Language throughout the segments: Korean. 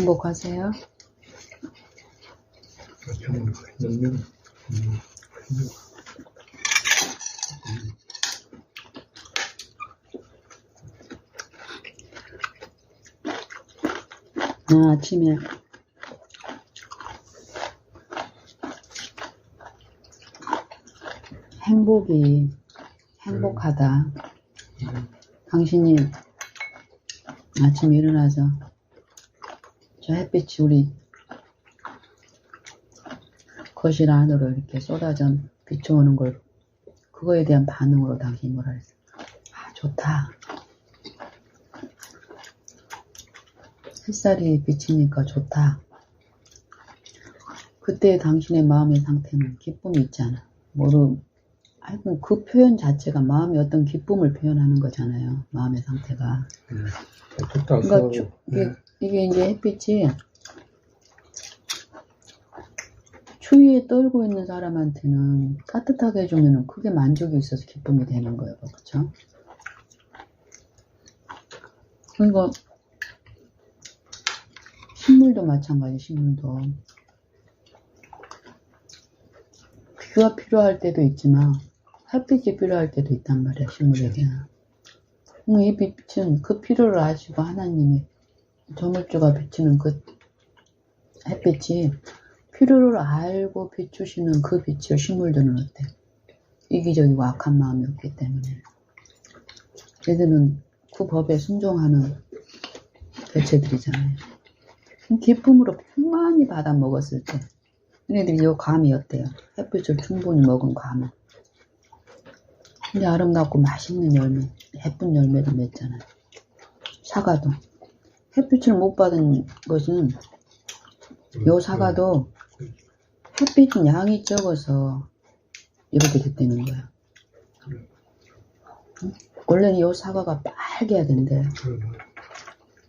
행복하세요? 아침에 행복하다. 당신이 아침에 일어나서 저 햇빛이 우리 거실 안으로 이렇게 쏟아져 비춰오는 걸, 그거에 대한 반응으로 당신이 뭐라 그랬어? 아, 좋다. 햇살이 비치니까 좋다. 그때 당신의 마음의 상태는 기쁨이 있잖아. 하여튼 그 표현 자체가 마음의 어떤 기쁨을 표현하는 거잖아요. 마음의 상태가. 그러니까 이게 이제 햇빛이 추위에 떨고 있는 사람한테는 따뜻하게 해주면 크게 만족이 있어서 기쁨이 되는 거예요. 그렇죠? 그러니까 식물도 마찬가지. 식물도 비가 필요할 때도 있지만 햇빛이 필요할 때도 있단 말이야. 식물에게. 이 빛은 그 필요를 아시고 하나님이 저물주가 비추는 그 햇빛이 필요를 알고 비추시는 그 빛을 식물들은 어때? 이기적이고 악한 마음이 없기 때문에 얘들은 그 법에 순종하는 개체들이잖아요. 기쁨으로 풍만히 받아 먹었을 때 얘네들이 이 감이 어때요? 햇빛을 충분히 먹은 감은 근데 아름답고 맛있는 열매, 예쁜 열매를 맺잖아요. 사과도 햇빛을 못 받은 것은 요 사과도 햇빛 양이 적어서 이렇게 됐다는 거야. 원래는 이 사과가 빨개야 된대.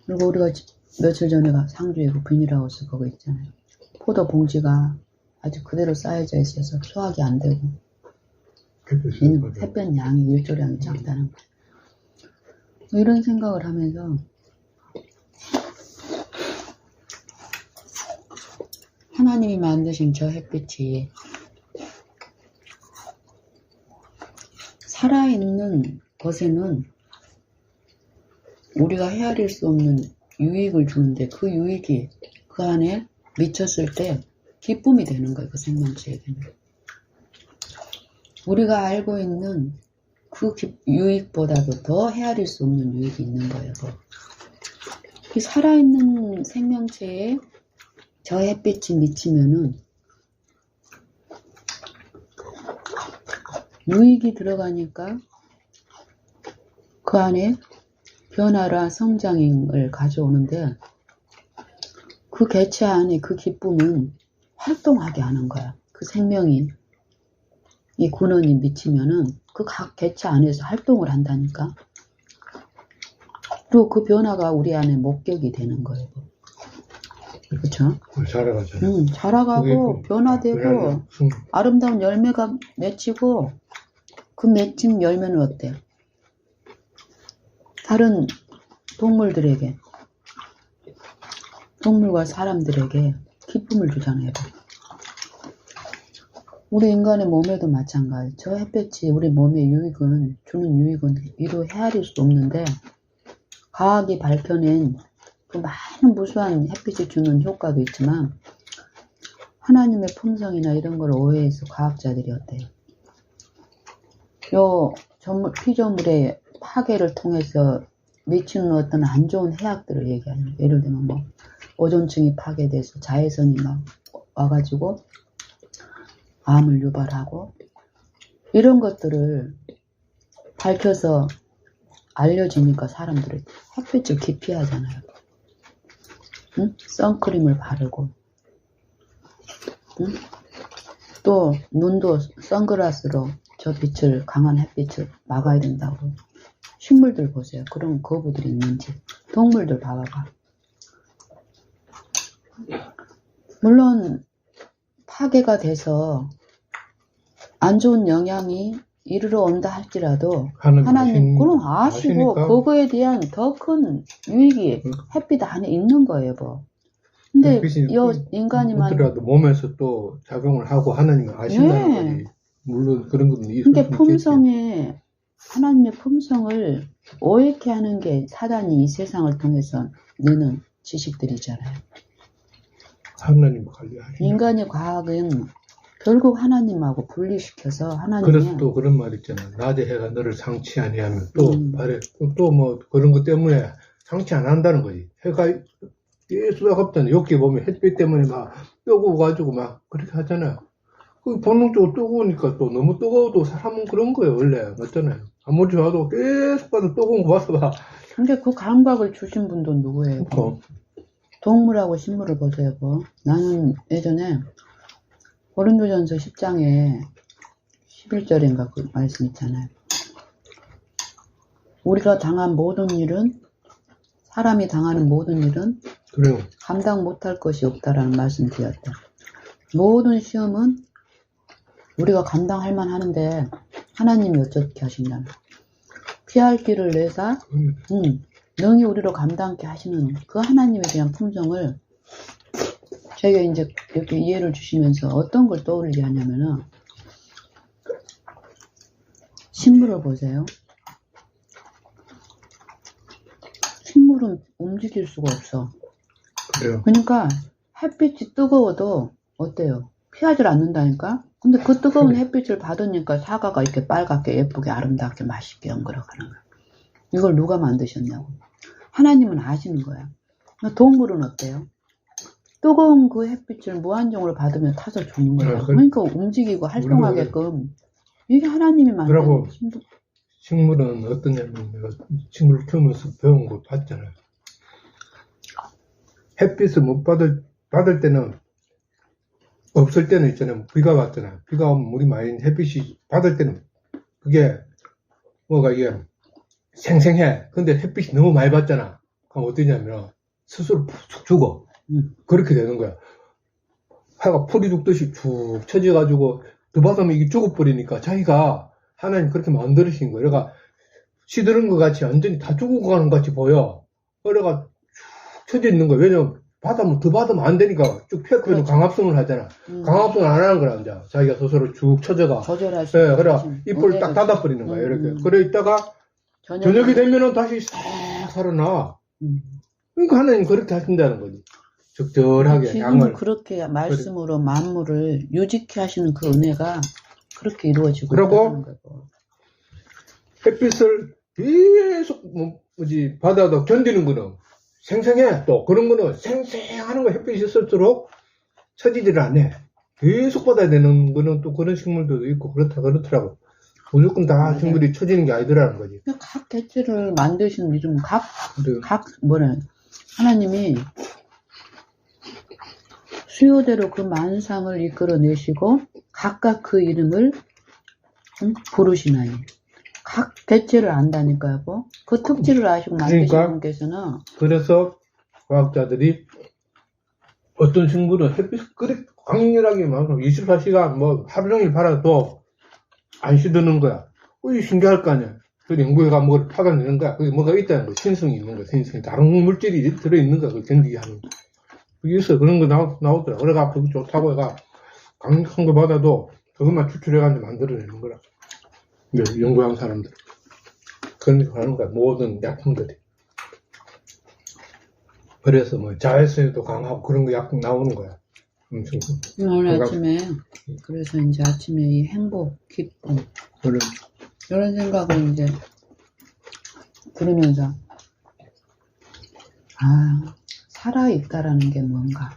그리고 우리가 며칠 전에 상주에 그 비닐하우스 거기 있잖아요. 포도 봉지가 아주 그대로 쌓여져 있어서 수확이 안 되고 햇볕 양이 일조량이 작다는 거야. 이런 생각을 하면서 하나님이 만드신 저 햇빛이 살아있는 것에는 우리가 헤아릴 수 없는 유익을 주는데 그 유익이 그 안에 미쳤을 때 기쁨이 되는 거예요. 그 생명체에게는. 우리가 알고 있는 그 유익보다도 더 헤아릴 수 없는 유익이 있는 거예요. 이 살아있는 생명체에 저 햇빛이 미치면은 유익이 들어가니까 그 안에 변화라 성장을 가져오는데 그 개체 안에 그 기쁨은 활동하게 하는 거야. 그 생명이 이 근원이 미치면은 그 각 개체 안에서 활동을 한다니까. 그리고 그 변화가 우리 안에 목격이 되는 거예요. 그렇죠? 자라가잖아요. 자라가고 변화되고 아름다운 열매가 맺히고 그 맺힌 열매는 어때요? 다른 동물들에게, 동물과 사람들에게 기쁨을 주잖아요. 우리 인간의 몸에도 마찬가지. 저 햇볕이 우리 몸에 주는 유익은 이루 헤아릴 수 없는데 과학이 밝혀낸 그 많은 무수한 햇빛이 주는 효과도 있지만 하나님의 품성이나 이런 걸 오해해서 과학자들이 어때요? 피조물의 파괴를 통해서 미치는 어떤 안 좋은 해악들을 얘기하는 거예요. 예를 들면 오존층이 파괴돼서 자외선이 막 와가지고 암을 유발하고 이런 것들을 밝혀서 알려지니까 사람들이 햇빛을 기피하잖아요. 응? 선크림을 바르고 응? 또 눈도 선글라스로 저 빛을, 강한 햇빛을 막아야 된다고. 식물들 보세요. 그런 거부들이 있는지. 동물들 봐봐봐. 물론 파괴가 돼서 안 좋은 영향이 이르러 온다 할지라도 하나님 그럼 아시고 그거에 대한 더 큰 유익이 햇빛 안에 있는 거예요. 근데 햇빛이 여 인간이만 없더라도 몸에서 또 작용을 하고 하나님은 아신다는 예. 거지. 물론 그런 건 있을 근데 수 있겠지. 품성에 하나님의 품성을 오해케 하는 게 사단이 이 세상을 통해서 내는 지식들이잖아요. 하나님 관리하시는. 인간의 과학은 결국 하나님하고 분리시켜서 그래서 하나님은 또 그런 말 있잖아. 낮의 해가 너를 상치 아니하면 또 또 뭐 그런 것 때문에 상치 안 한다는 거지. 해가 계속 아깝잖아. 여기 보면 햇빛 때문에 막 뜨거워가지고 막 그렇게 하잖아요. 그 본능적으로 뜨거우니까 또 너무 뜨거워도 사람은 그런 거예요, 원래. 맞잖아요. 아무리 좋아도 계속 봐도 뜨거운 거 봐서 봐. 근데 그 감각을 주신 분도 누구예요? 동물하고 식물을 보세요. 나는 예전에 고린도전서 10장에 11절인가 그 말씀 있잖아요. 우리가 당한 모든 일은 사람이 당하는 모든 일은 그래요. 감당 못할 것이 없다라는 말씀 드렸다. 모든 시험은 우리가 감당할 만하는데 하나님이 어떻게 하신다는 피할 길을 내사 능히 우리로 감당케 하시는 그 하나님에 대한 품성을 저희가 이제 이렇게 이해를 주시면서 어떤 걸 떠올리게 하냐면은 식물을 보세요. 식물은 움직일 수가 없어. 그래요. 그러니까 햇빛이 뜨거워도 어때요? 피하질 않는다니까? 근데 그 뜨거운 햇빛을 받으니까 사과가 이렇게 빨갛게 예쁘게 아름답게 맛있게 연결어가는 거야. 이걸 누가 만드셨냐고. 하나님은 아시는 거야. 동물은 어때요? 뜨거운 그 햇빛을 무한정으로 받으면 타서 죽는 거야. 그러니까 움직이고 활동하게끔. 이게 하나님이 만든 그러고 식물은 어떠냐면 내가 식물을 키우면서 배운 걸 봤잖아요. 햇빛을 못 받을 때는 없을 때는 있잖아요. 비가 왔잖아요. 비가 오면 물이 많이 햇빛이 받을 때는 그게 뭐가 이게 생생해. 근데 햇빛이 너무 많이 받잖아. 그럼 어떠냐면 스스로 푹 죽어. 그렇게 되는 거야. 해가 풀이 죽듯이 쭉 쳐져가지고 더 받으면 이게 죽어버리니까 자기가 하나님 그렇게 만들으신 거예요. 그러니까 시드는 것 같이 완전히 다 죽어가는 것 같이 보여. 그래가 쭉 쳐져 있는 거야. 왜냐면 더 받으면 안 되니까 쭉 펴면 강압성을 하잖아. 강압성을 안 하는 거라, 이제. 자기가 스스로 쭉 쳐져가. 조절할 수 예, 그래. 잎을 딱 닫아버리는 거야, 이렇게. 그래 있다가 저녁이 되면은 다시 싹 살아나. 그러니까 하나님 그렇게 하신다는 거지. 적절하게. 지금은 그렇게 말씀으로 만물을 유지케 하시는 그 은혜가 그렇게 이루어지고 있다는 거고. 햇빛을 계속 받아도 견디는 거는 생생해. 또 그런 거는 생생하는 거 햇빛이 있을수록 처지지를 않네. 계속 받아야 되는 거는 또 그런 식물도 있고 그렇더라고. 무조건 다 식물이 처지는 게 아니더라는 거지. 각 개체를 만드시는 이름 하나님이 수요대로 그 만상을 이끌어내시고 각각 그 이름을 부르시나니 각 개체를 안다니까요. 그 특질을 아시고 만드신 분께서는 그래서 과학자들이 어떤 식물은 햇빛 그렇게 강렬하게 막 24시간 뭐 하루 종일 바라도 안 시드는 거야. 이게 신기할 거 아니야. 그 연구해가 뭘 파견내는 거야. 그게 뭐가 있다는 거야. 신성이 있는 거야. 신성이. 다른 물질이 들어있는 거야. 그걸 견디게 하는 거야. 그게 있어. 그런 거 나오더라. 그래가 그거 좋다고 해가 강력한 거 받아도 그것만 추출해가지고 만들어내는 거라. 연구한 사람들. 그런 거 하는 거야. 모든 약품들이. 그래서 뭐 자외선에도 강하고 그런 거 약품 나오는 거야. 오늘 아침에 그래서 이제 아침에 이 행복, 기쁨 이런 생각을 이제 들으면서 살아있다라는 게 뭔가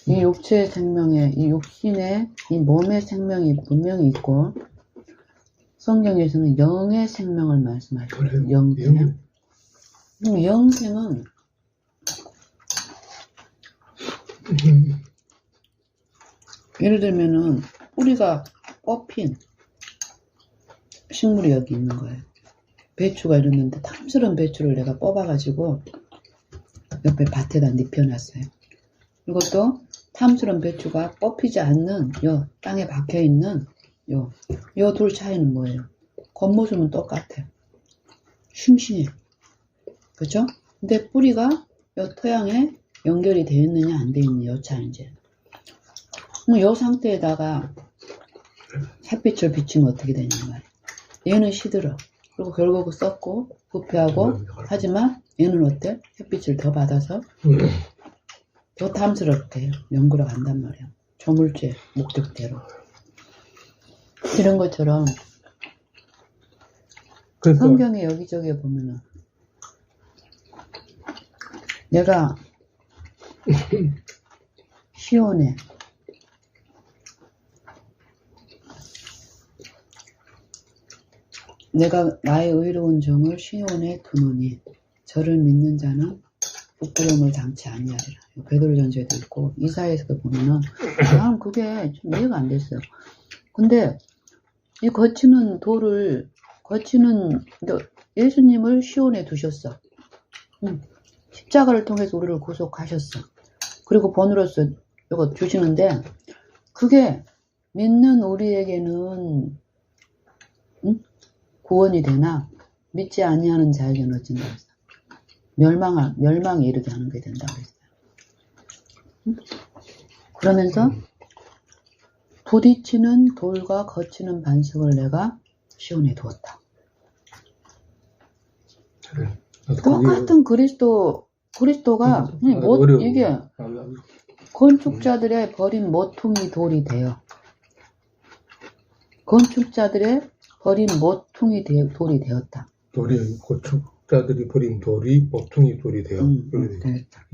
이 육체의 생명에 이 육신의 이 몸의 생명이 분명히 있고 성경에서는 영의 생명을 말씀하셔요. 영생. 영생은 예를 들면은 뿌리가 뽑힌 식물이 여기 있는 거예요. 배추가 이랬는데 탐스러운 배추를 내가 뽑아가지고 옆에 밭에다 눕혀놨어요. 이것도 탐스러운 배추가 뽑히지 않는 요 땅에 박혀있는 요 둘 차이는 뭐예요? 겉모습은 똑같아요. 싱싱해. 그죠? 근데 뿌리가 요 토양에 연결이 되어 있느냐 안 되어 있느냐 요 차이지. 이 상태에다가 햇빛을 비추면 어떻게 되냐 말이야. 얘는 시들어. 그리고 결국 썩고 부패하고 하지만 얘는 어때? 햇빛을 더 받아서 더 탐스럽게 연구로 간단 말이야. 조물주의 목적대로. 이런 것처럼 그러니까 성경에 여기저기 보면은 내가 시온에 내가 나의 의로운 종을 시온에 두노니 저를 믿는 자는 부끄러움을 당치 아니하리라. 베드로전서에도 있고 이사야에서도 보면은 나는 그게 좀 이해가 안 됐어요. 근데 이 거치는 돌을 예수님을 시온에 두셨어. 십자가를 통해서 우리를 구속하셨어. 그리고 본으로서 이거 주시는데 그게 믿는 우리에게는 구원이 되나 믿지 아니하는 자에게는 어쩐다 그랬어. 멸망에 이르게 하는 게 된다 그랬어요. 그러면서 부딪히는 돌과 거치는 반석을 내가 시온에 두었다. 똑같은 그리스도가 이게 건축자들의 버린 모퉁이 돌이 돼요. 건축자들의 버린 모퉁이 돌이 되었다. 건축자들이 버린 돌이 모퉁이 돌이 되어. 되었다.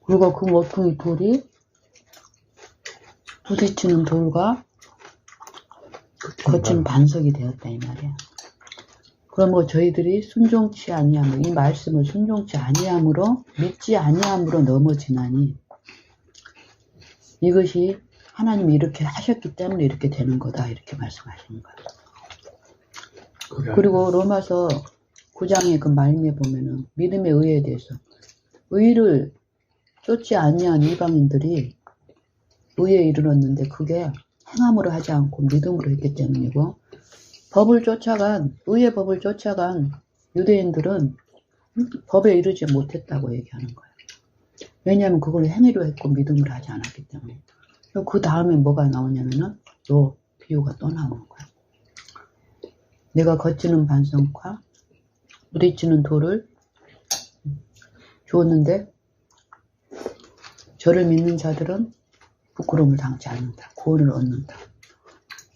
그리고 그 모퉁이 돌이 부딪히는 돌과 거친 반석이 되었다 이 말이야. 그러므로 저희들이 순종치 아니함으로 이 말씀을 순종치 아니함으로 믿지 아니함으로 넘어지나니 이것이 하나님이 이렇게 하셨기 때문에 이렇게 되는 거다 이렇게 말씀하시는 거예요. 그리고 로마서 9장의 그 말미에 보면은 믿음의 의에 대해서 의를 쫓지 아니한 이방인들이 의에 이르렀는데 그게 행함으로 하지 않고 믿음으로 했기 때문이고 의의 법을 쫓아간 유대인들은 법에 이르지 못했다고 얘기하는 거예요. 왜냐하면 그걸 행위로 했고 믿음으로 하지 않았기 때문에. 그 다음에 뭐가 나오냐면은 요 비유가 또 나오는 거예요. 내가 거치는 반석과 부딪히는 돌을 주었는데 저를 믿는 자들은 부끄러움을 당치 않는다. 구원을 얻는다.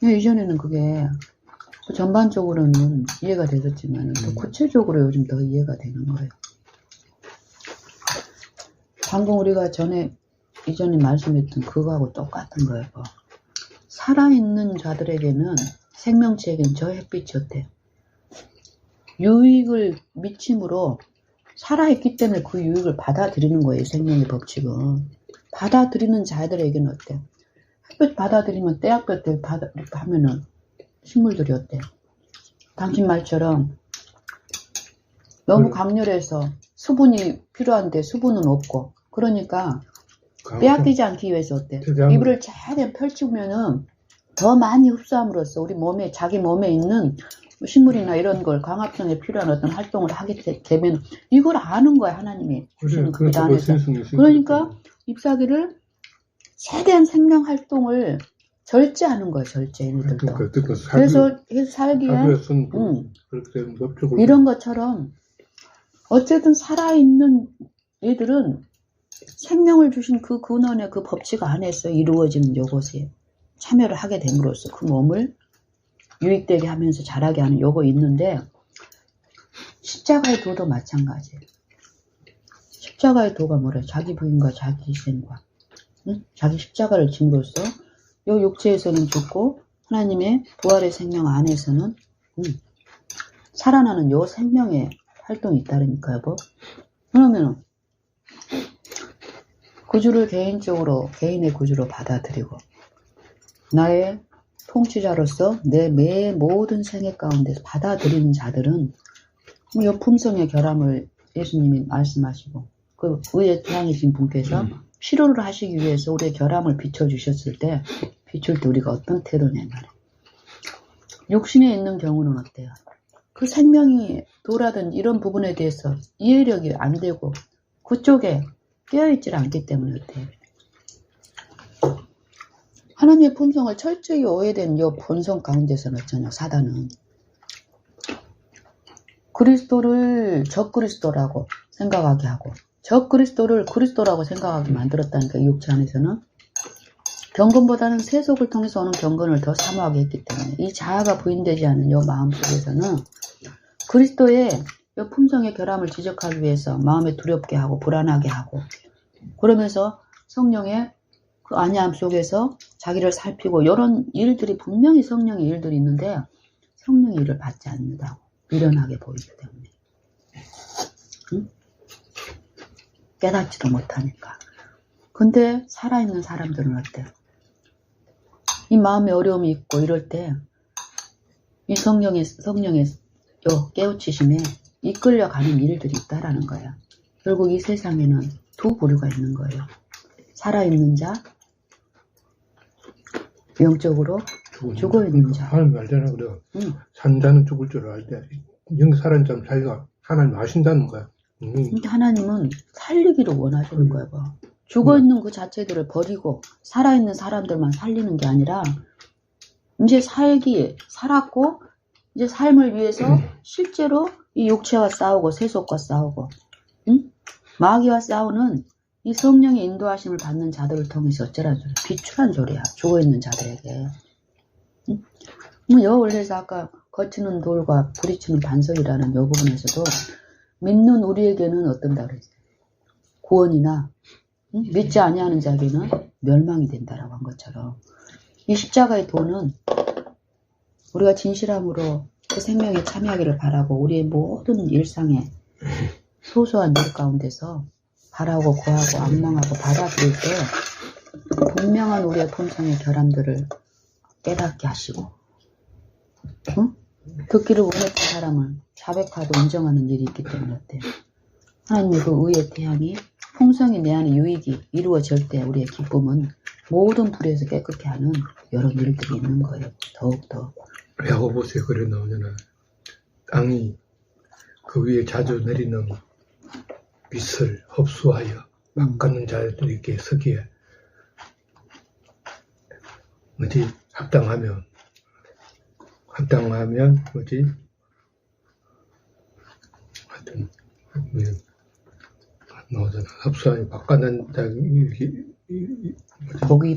이전에는 그게 전반적으로는 이해가 됐었지만 또 구체적으로 요즘 더 이해가 되는 거예요. 방금 우리가 이전에 말씀했던 그거하고 똑같은 거예요. 살아있는 자들에게는 생명체에게는 저 햇빛이 어때요? 유익을 미침으로 살아있기 때문에 그 유익을 받아들이는 거예요. 생명의 법칙은. 받아들이는 자들에게는 어때요? 햇빛 받아들이면 떼약볕 이렇게 하면은 식물들이 어때요? 당신 말처럼 너무 강렬해서 수분이 필요한데 수분은 없고 그러니까 빼앗기지 않기 위해서 어때요? 이불을 최대한 펼치면은 더 많이 흡수함으로써 우리 몸에 자기 몸에 있는 식물이나 이런 걸 광합성에 필요한 어떤 활동을 하게 되면 이걸 아는 거야 하나님이 주시는 그 안에서. 그러니까 잎사귀를 최대한 생명 활동을 절제하는 거예요. 절제 얘네들도. 그래서 살기에 이런 것처럼 어쨌든 살아있는 얘들은 생명을 주신 그 근원의 그 법칙 안에서 이루어지는 요것에 참여를 하게 됨으로써 그 몸을 유익되게 하면서 자라게 하는 요거 있는데 십자가의 도도 마찬가지예요. 십자가의 도가 뭐래? 자기 부인과 자기 희생과 자기 십자가를 짐으로써 요 육체에서는 죽고 하나님의 부활의 생명 안에서는 살아나는 요 생명의 활동이 있다니까요. 그러면 구주를 개인의 구주로 받아들이고 나의 통치자로서 내 매 모든 생애 가운데서 받아들이는 자들은 요 품성의 결함을 예수님이 말씀하시고 그 의의 태양이신 분께서 치료를 하시기 위해서 우리의 결함을 비춰주셨을 때 비출 때 우리가 어떤 태도냐 말이에요. 육신에 있는 경우는 어때요? 그 생명이 돌아든 이런 부분에 대해서 이해력이 안 되고 그쪽에 깨어있질 않기 때문에 어때요? 하나님의 품성을 철저히 오해된 이 본성 가운데서는 어쩌냐, 사단은 그리스도를 적그리스도라고 생각하게 하고 적그리스도를 그리스도라고 생각하게 만들었다니까. 이 육체 안에서는 경건보다는 세속을 통해서 오는 경건을 더 사모하게 했기 때문에 이 자아가 부인되지 않은 이 마음 속에서는 그리스도의 이 품성의 결함을 지적하기 위해서 마음에 두렵게 하고 불안하게 하고 그러면서 성령의 그 안야함 속에서 자기를 살피고 이런 일들이 분명히 성령의 일들이 있는데 성령의 일을 받지 않는다고 미련하게 보이기 때문에 응? 깨닫지도 못하니까. 근데 살아있는 사람들은 어때요? 이 마음에 어려움이 있고 이럴 때 이 성령의 요 깨우치심에 이끌려가는 일들이 있다라는 거예요. 결국 이 세상에는 두 부류가 있는 거예요. 살아있는 자, 영적으로 죽어있는 자. 하나님 알잖아. 그래. 산 자는 죽을 줄 알 때, 영 살아있는 자는 자기가 하나님 아신다는 거야. 근데 하나님은 살리기를 원하시는 거예요. 죽어있는 그 자체들을 버리고 살아있는 사람들만 살리는 게 아니라 이제 살았고 이제 삶을 위해서 실제로 이 육체와 싸우고 세속과 싸우고 마귀와 싸우는 이 성령의 인도하심을 받는 자들을 통해서 어쩌라는 소리야. 비추란 소리야. 죽어있는 자들에게. 여 원래서 아까 거치는 돌과 부딪히는 반석이라는 이 부분에서도 믿는 우리에게는 어떤다 그랬어요. 구원이나 믿지 아니하는 자에게는 멸망이 된다라고 한 것처럼 이 십자가의 도는 우리가 진실함으로 그 생명에 참여하기를 바라고 우리의 모든 일상에 소소한 일 가운데서 바라고 구하고 악망하고 받아들일 때 분명한 우리의 품성의 결함들을 깨닫게 하시고 듣기를 원했던 사람을 자백하고 인정하는 일이 있기 때문에 어때요? 하나님의 그 의의 태양이 풍성히 내 안에 유익이 이루어질 때 우리의 기쁨은 모든 불에서 깨끗게 하는 여러 일들이 있는 거예요. 더욱더. 야고보서에 그래 나오잖아. 땅이 그 위에 자주 내리는 빛을 흡수하여 바꾸는 자들에게 서기에 뭐지? 합당하면 뭐지? 하여튼 나오잖아. 흡수하여 바꾸는 자들에게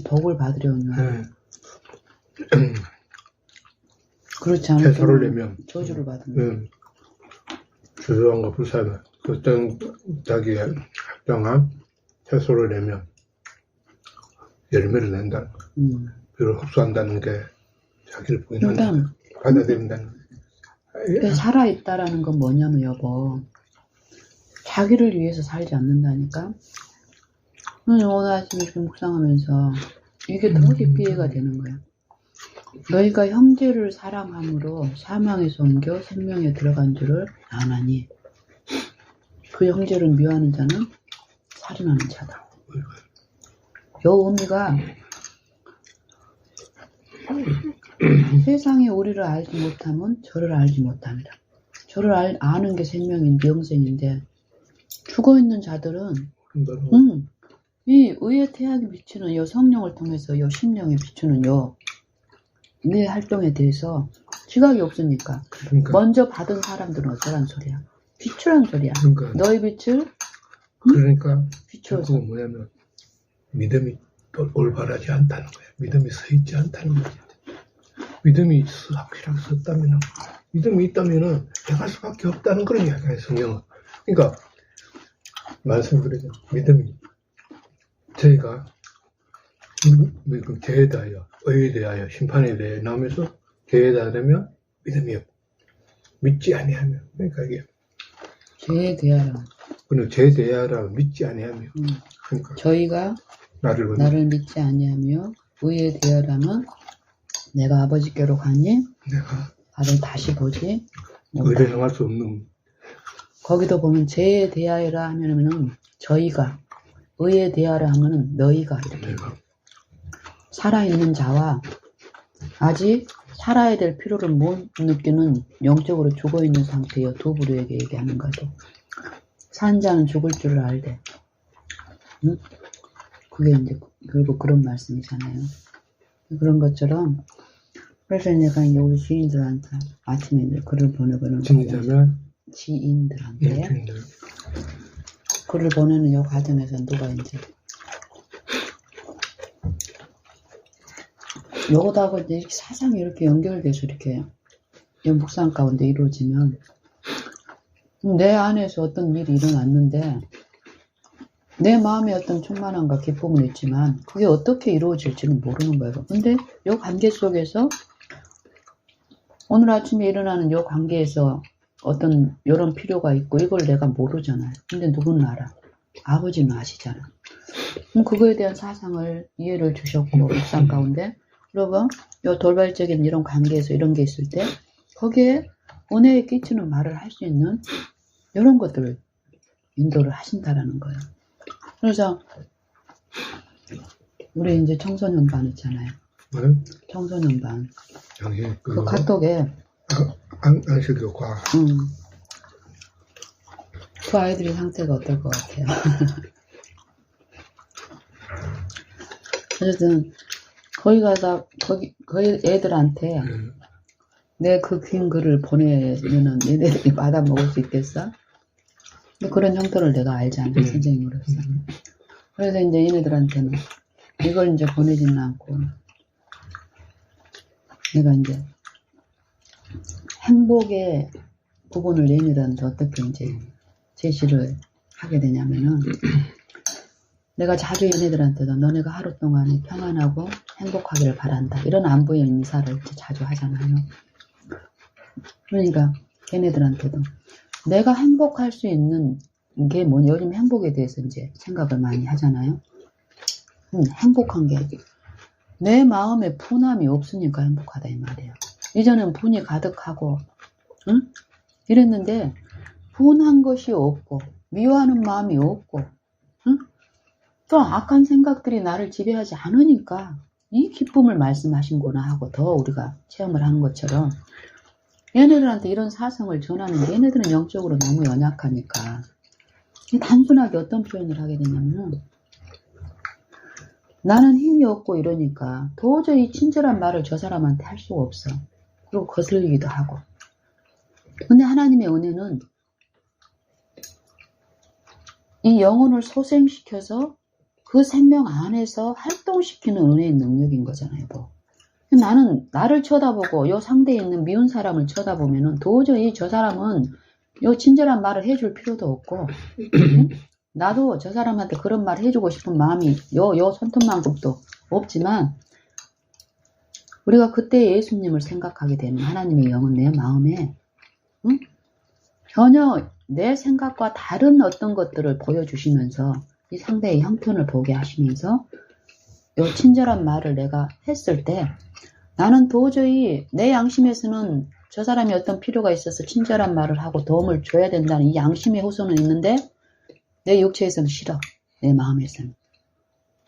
복을 받으려면 그렇지 않으면 채소를 내면 저주를 받는 주저함과 불사하면 어떤 자기의 합당한 채소를 내면 열매를 낸다. 그걸 흡수한다는 게 자기를 부인한다. 받아들인다는 게. 살아있다라는 건 뭐냐면 여보 자기를 위해서 살지 않는다니까. 오늘 아침에 좀 묵상하면서 이게 더 깊이 이해가 되는 거야. 너희가 형제를 사랑함으로 사망에서 옮겨 생명에 들어간 줄을 아나니 그 형제를 미워하는 자는 살인하는 자다. 요 의미가 세상에 우리를 알지 못하면 저를 알지 못합니다. 저를 아는 게 생명인데 영생인데 죽어있는 자들은 이 의의 태양이 비추는 요 성령을 통해서 요 심령에 비추는 내 활동에 대해서 지각이 없으니까 그러니까. 먼저 받은 사람들은 어쩌란 소리야. 비추란 소리야. 그러니까. 너의 빛을 그러니까 비추어서. 그거 뭐냐면 믿음이 또 올바르지 않다는 거야. 믿음이 서 있지 않다는 거야. 믿음이 확실하게 섰다면 믿음이 있다면은 해갈 수밖에 없다는 그런 이야기야. 성경은. 그러니까 말씀드리죠. 믿음이 저희가 죄에 대하여, 의에 대하여, 심판에 대해 나오면서 죄에 대하면 믿음이 없고 믿지 아니하며 그러니까 이게 죄에 대하여 그리고 죄에 대하여 믿지 아니하며 그러니까 저희가 나를 믿지 아니하며 의에 대하여라면 내가 아버지께로 가니 내가 나를 다시 보지 의를 행할 수 없는 거기도 보면 죄에 대하여라 하면은 저희가 의에 대하여라 하면은 너희가 이렇게 살아있는 자와 아직 살아야 될 필요를 못 느끼는 영적으로 죽어있는 상태여 두 부류에게 얘기하는 거죠. 산 자는 죽을 줄을 알되. 응? 그게 이제 결국 그런 말씀이잖아요. 그런 것처럼 그래서 내가 이제 우리 지인들한테 아침에 이제 글을 보내보는 거예요. 지인들한테 주인들. 글을 보내는 이 과정에서 누가 이제 요거하고 이제 이렇게 사상이 이렇게 연결돼서 이렇게 이 묵상 가운데 이루어지면 내 안에서 어떤 일이 일어났는데 내 마음에 어떤 충만함과 기쁨은 있지만 그게 어떻게 이루어질지는 모르는 거예요. 근데 이 관계 속에서 오늘 아침에 일어나는 이 관계에서 어떤 이런 필요가 있고 이걸 내가 모르잖아요. 근데 누구는 알아. 아버지는 아시잖아. 그럼 그거에 대한 사상을 이해를 주셨고 묵상 가운데 그리고 이 돌발적인 이런 관계에서 이런 게 있을 때 거기에 은혜에 끼치는 말을 할 수 있는 이런 것들을 인도를 하신다라는 거예요. 그래서 우리 이제 청소년 반 있잖아요. 네? 청소년 반. 예, 그 카톡에 안식교과. 그 아이들의 상태가 어떨 것 같아요. 어쨌든 거기 가서 거기 애들한테 내 그 긴 글을 보내면은 얘네들이 받아 먹을 수 있겠어? 근데 그런 형태를 내가 알잖아, 선생님으로서. 그래서 이제 얘네들한테는 이걸 이제 보내지는 않고 내가 이제 행복의 부분을 얘네들한테 어떻게 이제 제시를 하게 되냐면은 내가 자주 얘네들한테도 너네가 하루 동안에 평안하고 행복하기를 바란다. 이런 안부의 인사를 자주 하잖아요. 그러니까 걔네들한테도 내가 행복할 수 있는 게 뭐냐. 요즘 행복에 대해서 이제 생각을 많이 하잖아요. 행복한 게 내 마음에 분함이 없으니까 행복하다 이 말이에요. 이전엔 분이 가득하고 응? 이랬는데 분한 것이 없고 미워하는 마음이 없고 응? 또 악한 생각들이 나를 지배하지 않으니까 이 기쁨을 말씀하신구나 하고 더 우리가 체험을 하는 것처럼 얘네들한테 이런 사성을 전하는 게 얘네들은 영적으로 너무 연약하니까 단순하게 어떤 표현을 하게 되냐면 나는 힘이 없고 이러니까 도저히 친절한 말을 저 사람한테 할 수가 없어. 그리고 거슬리기도 하고. 근데 하나님의 은혜는 이 영혼을 소생시켜서 그 생명 안에서 활동시키는 은혜의 능력인 거잖아요. 뭐. 나는 나를 쳐다보고 요 상대에 있는 미운 사람을 쳐다보면은 도저히 저 사람은 요 친절한 말을 해줄 필요도 없고 나도 저 사람한테 그런 말 해주고 싶은 마음이 요 손톱만큼도 없지만 우리가 그때 예수님을 생각하게 되면 하나님의 영은 내 마음에 응? 전혀 내 생각과 다른 어떤 것들을 보여주시면서 이 상대의 형편을 보게 하시면서 요 친절한 말을 내가 했을 때 나는 도저히 내 양심에서는 저 사람이 어떤 필요가 있어서 친절한 말을 하고 도움을 줘야 된다는 이 양심의 호소는 있는데 내 육체에서는 싫어. 내 마음에서는.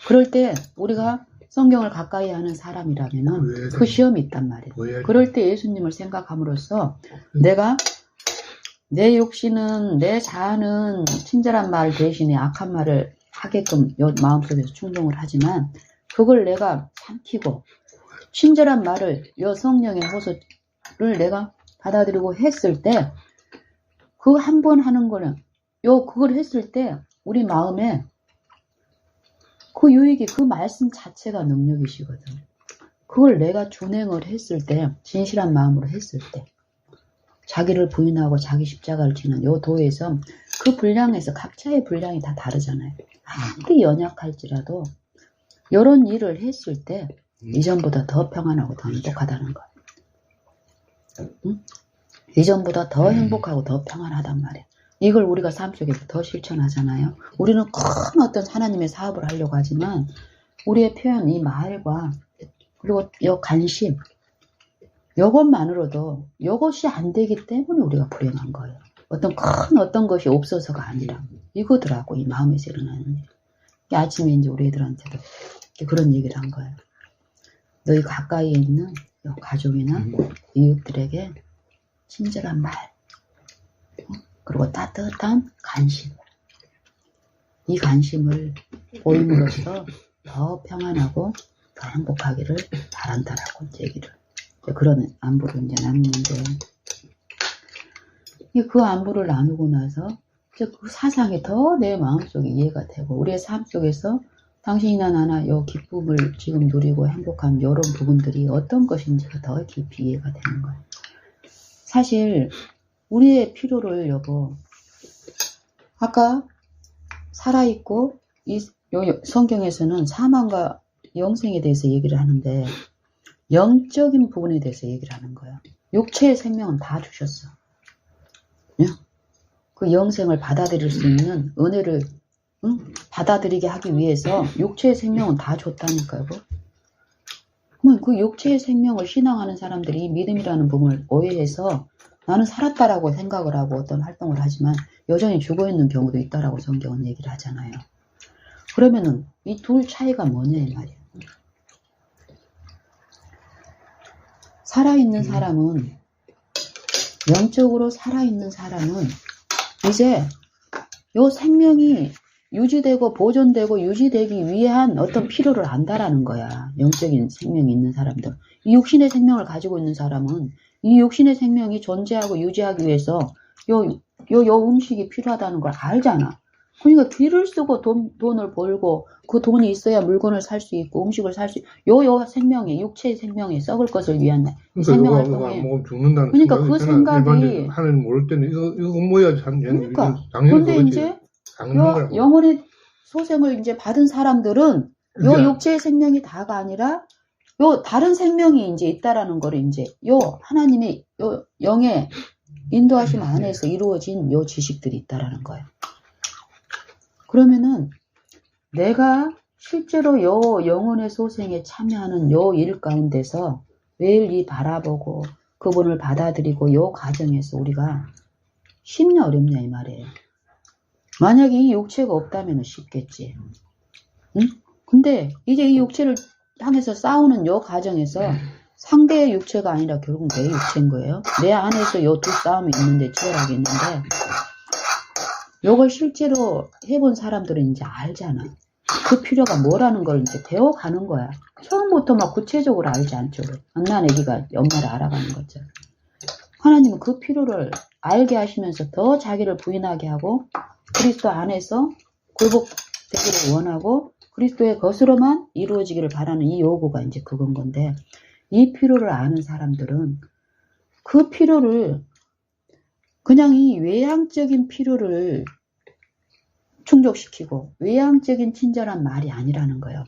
그럴 때 우리가 성경을 가까이 하는 사람이라면은 그 시험이 있단 말이에요. 그럴 때 예수님을 생각함으로써 내가 내 육신은 내 자아는 친절한 말 대신에 악한 말을 하게끔 요 마음속에서 충동을 하지만 그걸 내가 삼키고 친절한 말을 요 성령의 호소를 내가 받아들이고 했을 때 그 한 번 하는 거는 그걸 했을 때 우리 마음에 그 유익이 그 말씀 자체가 능력이시거든. 그걸 내가 준행을 했을 때 진실한 마음으로 했을 때 자기를 부인하고 자기 십자가를 지는 요 도에서 그 분량에서 각자의 분량이 다 다르잖아요. 아무리 연약할지라도 이런 일을 했을 때 이전보다 더 평안하고 더 행복하다는 거예요. 응? 이전보다 더 행복하고 더 평안하단 말이에요. 이걸 우리가 삶 속에서 더 실천하잖아요. 우리는 큰 어떤 하나님의 사업을 하려고 하지만 우리의 표현, 이 말과 그리고 이 관심 이것만으로도 이것이 안 되기 때문에 우리가 불행한 거예요. 어떤 것이 없어서가 아니라 이거더라고 이 마음에서 일어나는 일. 아침에 이제 우리 애들한테도 그런 얘기를 한 거예요. 너희 가까이에 있는 가족이나 이웃들에게 친절한 말, 그리고 따뜻한 관심. 이 관심을 보임으로써 더 평안하고 더 행복하기를 바란다라고 얘기를. 그런 안부를 이제 나누는데, 그 안부를 나누고 나서 그 사상이 더 내 마음속에 이해가 되고, 우리의 삶 속에서 당신이나 나나 요 기쁨을 지금 누리고 행복한 이런 부분들이 어떤 것인지가 더 깊이 이해가 되는 거예요. 사실 우리의 필요를 여보, 아까 살아있고 이 성경에서는 사망과 영생에 대해서 얘기를 하는데 영적인 부분에 대해서 얘기를 하는 거예요. 육체의 생명은 다 주셨어. 그 영생을 받아들일 수 있는 은혜를 받아들이게 하기 위해서 육체의 생명은 다 줬다니까요. 그 육체의 생명을 신앙하는 사람들이 믿음이라는 부분을 오해해서 나는 살았다라고 생각을 하고 어떤 활동을 하지만 여전히 죽어있는 경우도 있다라고 성경은 얘기를 하잖아요. 그러면은 이 둘 차이가 뭐냐 이 말이에요. 살아있는 사람은, 영적으로 살아있는 사람은 이제 요 생명이 유지되고 보존되고 유지되기 위한 어떤 필요를 안다라는 거야. 영적인 생명이 있는 사람들. 이 육신의 생명을 가지고 있는 사람은 이 육신의 생명이 존재하고 유지하기 위해서 요 음식이 필요하다는 걸 알잖아. 그러니까 귀를 쓰고 돈을 벌고 그 돈이 있어야 물건을 살 수 있고 음식을 살 수 있고 요 생명이, 육체의 생명이 썩을 것을 위한 생명활동에. 먹으면 죽는다는 그러니까 그 생각이 하나님 모를 때는 이거 뭐야 그러니까. 당연히 근데 그거지. 이제 영혼의 소생을 이제 받은 사람들은 요 육체의 생명이 다가 아니라 요 다른 생명이 이제 있다라는 거를 이제 요 하나님의 요 영의 인도하심 안에서 이루어진 요 지식들이 있다라는 거예요. 그러면은 내가 실제로 요 영혼의 소생에 참여하는 요 일 가운데서 매일 이 바라보고 그분을 받아들이고 요 과정에서 우리가 쉽냐 어렵냐 이 말이에요. 만약에 이 육체가 없다면 쉽겠지. 응? 근데 이제 이 육체를 향해서 싸우는 요 과정에서 상대의 육체가 아니라 결국 내 육체인 거예요. 내 안에서 요 두 싸움이 있는데, 치열하게 있는데, 요걸 실제로 해본 사람들은 이제 알잖아. 그 필요가 뭐라는 걸 이제 배워가는 거야. 처음부터 막 구체적으로 알지 않죠. 갓난 애기가 엄마를 알아가는 거죠. 하나님은 그 필요를 알게 하시면서 더 자기를 부인하게 하고 그리스도 안에서 굴복되기를 원하고 그리스도의 것으로만 이루어지기를 바라는 이 요구가 이제 그건 건데, 이 필요를 아는 사람들은 그 필요를 그냥 이 외향적인 필요를 충족시키고 외향적인 친절한 말이 아니라는 거예요.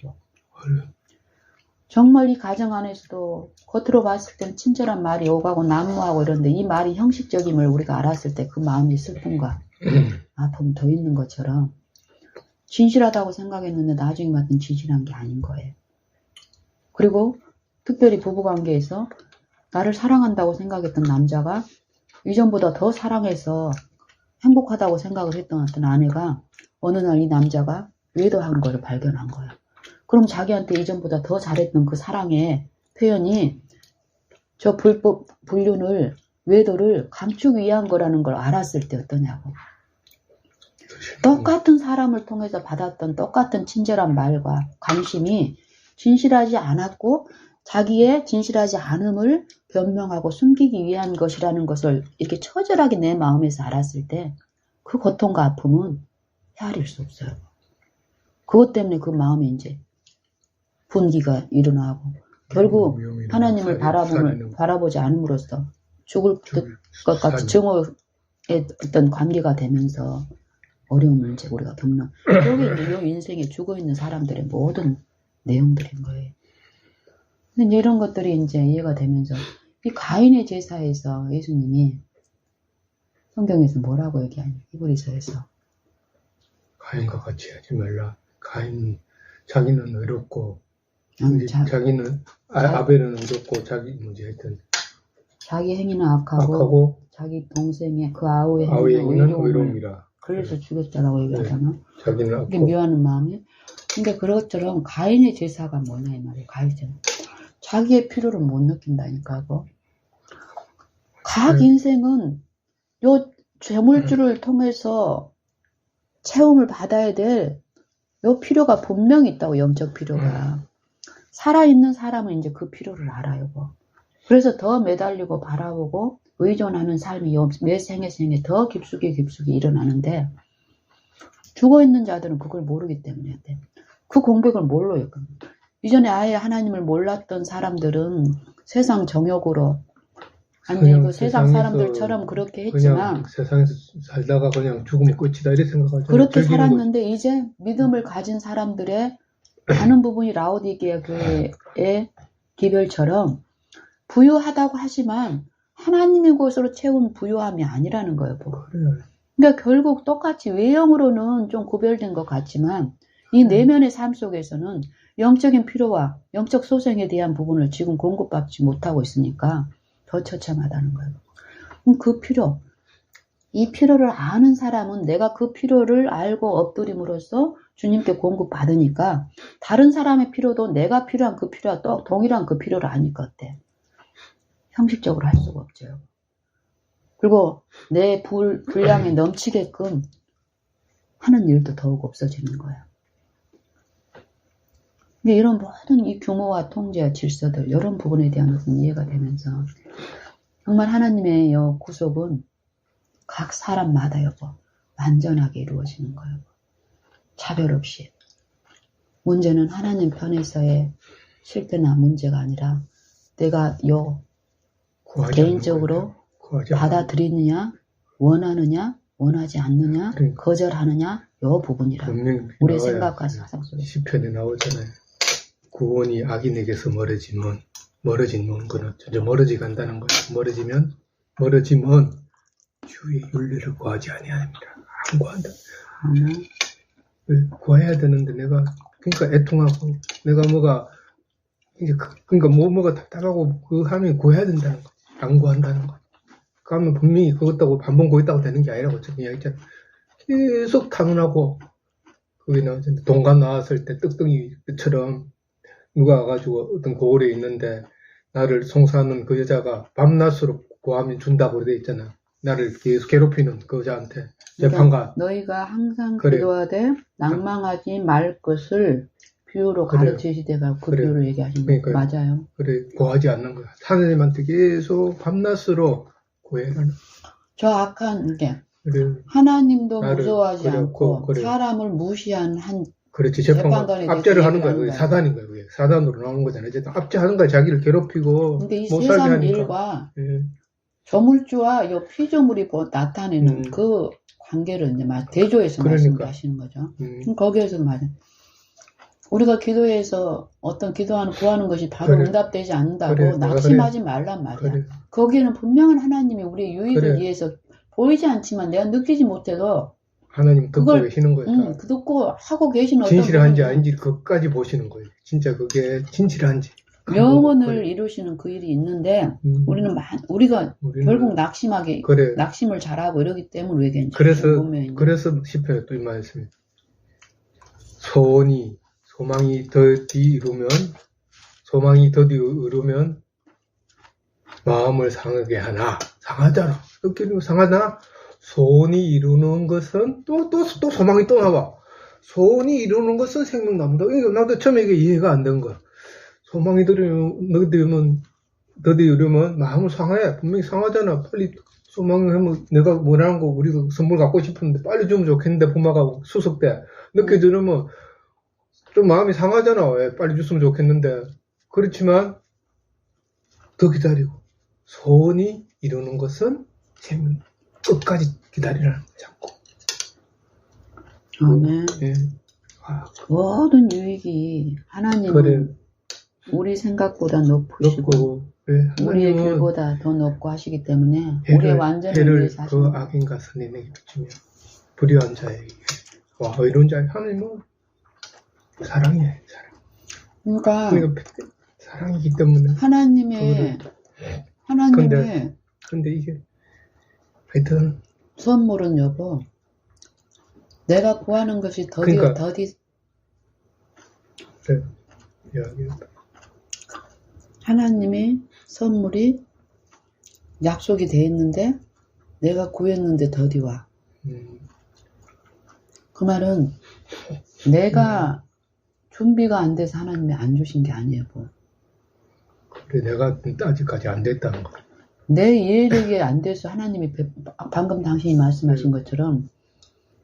정말 이 가정 안에서도 겉으로 봤을 땐 친절한 말이 오가고 난무하고 이런데 이 말이 형식적임을 우리가 알았을 때 그 마음의 슬픔과 아픔이 더 있는 것처럼 진실하다고 생각했는데 나중에 봤더니 진실한 게 아닌 거예요. 그리고 특별히 부부관계에서 나를 사랑한다고 생각했던 남자가 이전보다 더 사랑해서 행복하다고 생각을 했던 어떤 아내가 어느 날 이 남자가 외도한 걸 발견한 거예요. 그럼 자기한테 이전보다 더 잘했던 그 사랑의 표현이 저 불법 불륜을, 외도를 감추기 위한 거라는 걸 알았을 때 어떠냐고. 똑같은 사람을 통해서 받았던 똑같은 친절한 말과 관심이 진실하지 않았고 자기의 진실하지 않음을 변명하고 숨기기 위한 것이라는 것을 이렇게 처절하게 내 마음에서 알았을 때 그 고통과 아픔은 헤아릴 수 없어요. 그것 때문에 그 마음에 이제 분기가 일어나고 결국 하나님을 바라보지 않음으로써 죽을 것 같이 증오의 어떤 관계가 되면서 어려움을 이제 우리가 겪는, 여기 이제 이 인생에 죽어있는 사람들의 모든 내용들인 거예요. 근데 이런 것들이 이제 이해가 되면서 이 가인의 제사에서 예수님이 성경에서 뭐라고 얘기하냐, 히브리서에서 가인과 같이 하지 말라. 가인 자기는 의롭고 자기는 아벨은 의롭고 자기 하여튼 자기 행위는 악하고 자기 동생의 그 아우의 행위는 의로움이라. 그래서 죽였다라고 얘기하잖아. 자기는 이게 미워하는 마음이. 근데 그것처럼 가인의 제사가 뭐냐 이 말이에요. 가인의 제사. 자기의 필요를 못 느낀다니까. 그거. 각 네. 인생은 요 재물주를 통해서 채움을 받아야 될 요 필요가 분명히 있다고, 영적 필요가. 살아있는 사람은 이제 그 필요를 알아요. 뭐. 그래서 더 매달리고 바라보고 의존하는 삶이 매 생에 더 깊숙이 일어나는데, 죽어있는 자들은 그걸 모르기 때문에 돼. 그 공백을 뭘로 엮어? 이전에 아예 하나님을 몰랐던 사람들은 세상 정욕으로, 아니 그 세상 사람들처럼 그렇게 했지만, 그냥 세상에서 살다가 그냥 죽으면 끝이다 이렇게 생각하잖아요. 그렇게 살았는데 이제 믿음을 가진 사람들의 많은 부분이 라오디게아 교회의 기별처럼 부유하다고 하지만 하나님의 것으로 채운 부유함이 아니라는 거예요. 그러니까 결국 똑같이 외형으로는 좀 구별된 것 같지만 이 내면의 삶 속에서는 영적인 필요와 영적 소생에 대한 부분을 지금 공급받지 못하고 있으니까 더 처참하다는 거예요. 그럼 그 필요, 이 필요를 아는 사람은 내가 그 필요를 알고 엎드림으로써 주님께 공급받으니까 다른 사람의 필요도 내가 필요한 그 필요와 또 동일한 그 필요를 아니까 어때? 형식적으로 할 수가 없죠. 그리고 내 분량에 넘치게끔 하는 일도 더욱 없어지는 거야. 근데 이런 모든 이 규모와 통제와 질서들, 이런 부분에 대한 것은 이해가 되면서 정말 하나님의 구속은 각 사람마다 완전하게 이루어지는 거예요. 차별 없이. 문제는 하나님 편에서의 실패나 문제가 아니라 내가 개인적으로 받아들이느냐, 원하느냐, 원하지 않느냐, 거절하느냐, 요 부분이라. 우리의 생각과 사상 속에. 시편에 나오잖아요. 구원이 악인에게서 멀어지는 거는 점점 멀어지 간다는 거예요. 멀어지면 주의 윤리를 구하지 아니합니다. 안 구한다. 구해야 되는데 그러니까 애통하고 내가 뭐가 답답하고 그 하면 구해야 된다는 거. 안 구한다는 거. 그러면 분명히 그것다고 반복 거기다고 되는 게 아니라고 저는 이야기했잖아요. 계속 타문하고 그게 나왔잖아요. 동감 나왔을 때 떡덩이처럼 누가 와가지고 어떤 고을에 있는데 나를 송사하는 그 여자가 밤낮으로 구하면 준다고 돼 있잖아. 나를 계속 괴롭히는 그 여자한테 재판관. 그러니까 너희가 항상 기도하되 낭망하지 말 것을 비유로 가르치시되가 그 비유를 얘기하신 거예요. 맞아요. 그래, 구하지 않는 거야. 하나님한테 계속 밤낮으로 구해라는. 저 악한 게 하나님도 무서워하지 않고 사람을 무시한 그렇지, 재판관에 압제를 하는 거야. 그게 사단인 거야. 그게 사단으로 나오는 거잖아요. 어쨌든 압제하는 거야. 자기를 괴롭히고 근데 이 세상 일과 저물주와 요 피조물이 나타내는 그 관계를 이제 대조해서 말씀하시는 거죠. 거기에서 말해. 우리가 기도해서 어떤 구하는 것이 바로 응답되지 않는다고 낙심하지 말란 말이야. 거기에는 분명한 하나님이 우리의 유익을 위해서 보이지 않지만 내가 느끼지 못해도 하나님 듣고 계시는 거예요. 듣고 하고 계시는 진실한지 아닌지 그것까지 보시는 거예요. 진짜 그게 진실한지. 영혼을 이루시는 그 일이 있는데 우리가 결국 낙심을 잘하고 이러기 때문에 왜겠지. 그래서 시편에 또 이 말씀입니다. 소망이 더디 이루면 마음을 상하게 하나. 상하잖아. 느끼는 상하잖아. 소원이 이루는 것은 또 소망이 또 나와. 소원이 이루는 것은 생명납니다. 나도 처음에 이게 이해가 안 된 거야. 소망이 더디 이루면 마음을 상해. 분명히 상하잖아. 빨리 소망하면 내가 원하는 거 우리가 선물 갖고 싶은데 빨리 주면 좋겠는데 부모가 수습돼. 늦게 들으면 좀 마음이 상하잖아. 왜 빨리 줬으면 좋겠는데. 그렇지만 더 기다리고 소원이 이루는 것은 생명. 끝까지 기다리라는 자꾸. 아멘. 모든 유익이 하나님은 우리 생각보다 높으시고 우리의 길보다 더 높고 하시기 때문에 우리의 완전을 위해서 하시는 그 악인과 선인에게 비추며 불의한 자에게 의로운 자에게 하나님은 사랑이에요. 그러니까 사랑이기 때문에 하나님의 근데 이게 하여튼 선물은 내가 구하는 것이 더디 네. 하나님이 선물이 약속이 돼 있는데 내가 구했는데 더디 와. 그 말은 내가 준비가 안 돼서 하나님이 안 주신 게 아니에요. 뭐. 그래, 내가 아직까지 안 됐다는 거. 내 이해력이 안 돼서 하나님이 방금 당신이 말씀하신 것처럼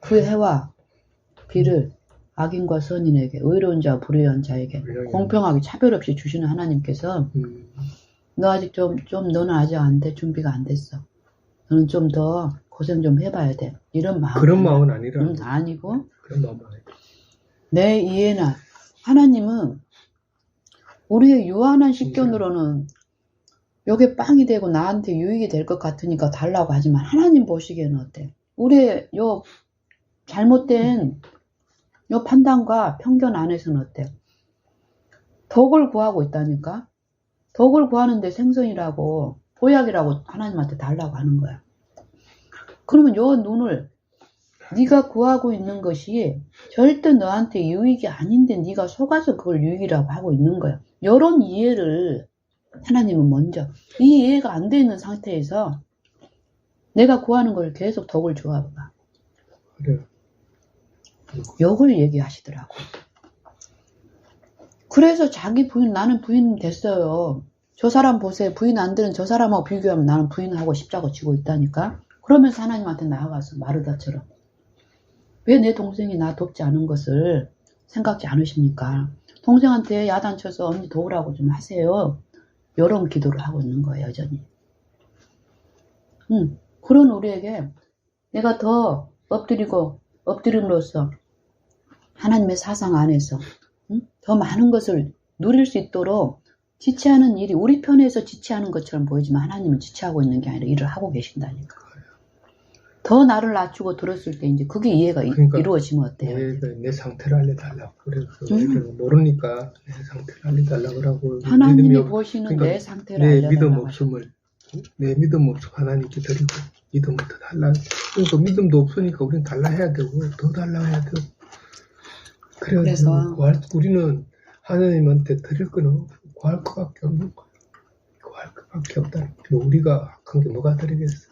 그 해와 비를 악인과 선인에게 의로운 자와 불의한 자에게 공평하게 차별 없이 주시는 하나님께서 너 아직 너는 아직 안 돼. 준비가 안 됐어. 너는 좀 더 고생 좀 해봐야 돼. 이런 마음. 그런 마음은 아니라. 아니고. 그런 마음은 아니라. 내 이해나 하나님은 우리의 유한한 식견으로는 요게 빵이 되고 나한테 유익이 될 것 같으니까 달라고 하지만 하나님 보시기에는 어때? 우리의 요 잘못된 요 판단과 편견 안에서는 어때? 덕을 구하고 있다니까? 덕을 구하는데 생선이라고 보약이라고 하나님한테 달라고 하는 거야. 그러면 요 눈을 네가 구하고 있는 것이 절대 너한테 유익이 아닌데 네가 속아서 그걸 유익이라고 하고 있는 거야. 요런 이해를 하나님은 먼저 이 이해가 안 돼 있는 상태에서 내가 구하는 걸 계속 덕을 주어봐. 그래. 욕을 얘기하시더라고. 그래서 자기 부인, 나는 부인 됐어요. 저 사람 보세요. 부인 안 되는 저 사람하고 비교하면 나는 부인하고 십자고 지고 있다니까. 그러면서 하나님한테 나아가서 마르다처럼 왜 내 동생이 나 돕지 않은 것을 생각지 않으십니까? 동생한테 야단쳐서 언니 도우라고 좀 하세요. 이런 기도를 하고 있는 거예요, 여전히. 그런 우리에게 내가 더 엎드림으로써 하나님의 사상 안에서 더 많은 것을 누릴 수 있도록 지체하는 일이 우리 편에서 지체하는 것처럼 보이지만 하나님은 지체하고 있는 게 아니라 일을 하고 계신다니까. 더 나를 낮추고 들었을 때 이제 그게 이해가 그러니까 이루어지면 어때요? 내 상태를 알려달라고. 그래서 모르니까 내 상태를 알려달라고 그러고. 하나님이 보시는 그러니까 내 상태를 알려달라고. 내 믿음 없음 하나님께 드리고 믿음부터 달라. 그러니까 믿음도 없으니까 우리는 달라 해야 되고 더 달라 해야 되고. 그래서 우리는 하나님한테 드릴 거는 구할 것밖에 없는 거야. 구할 것밖에 없다. 우리가 악한 게 뭐가 드리겠어?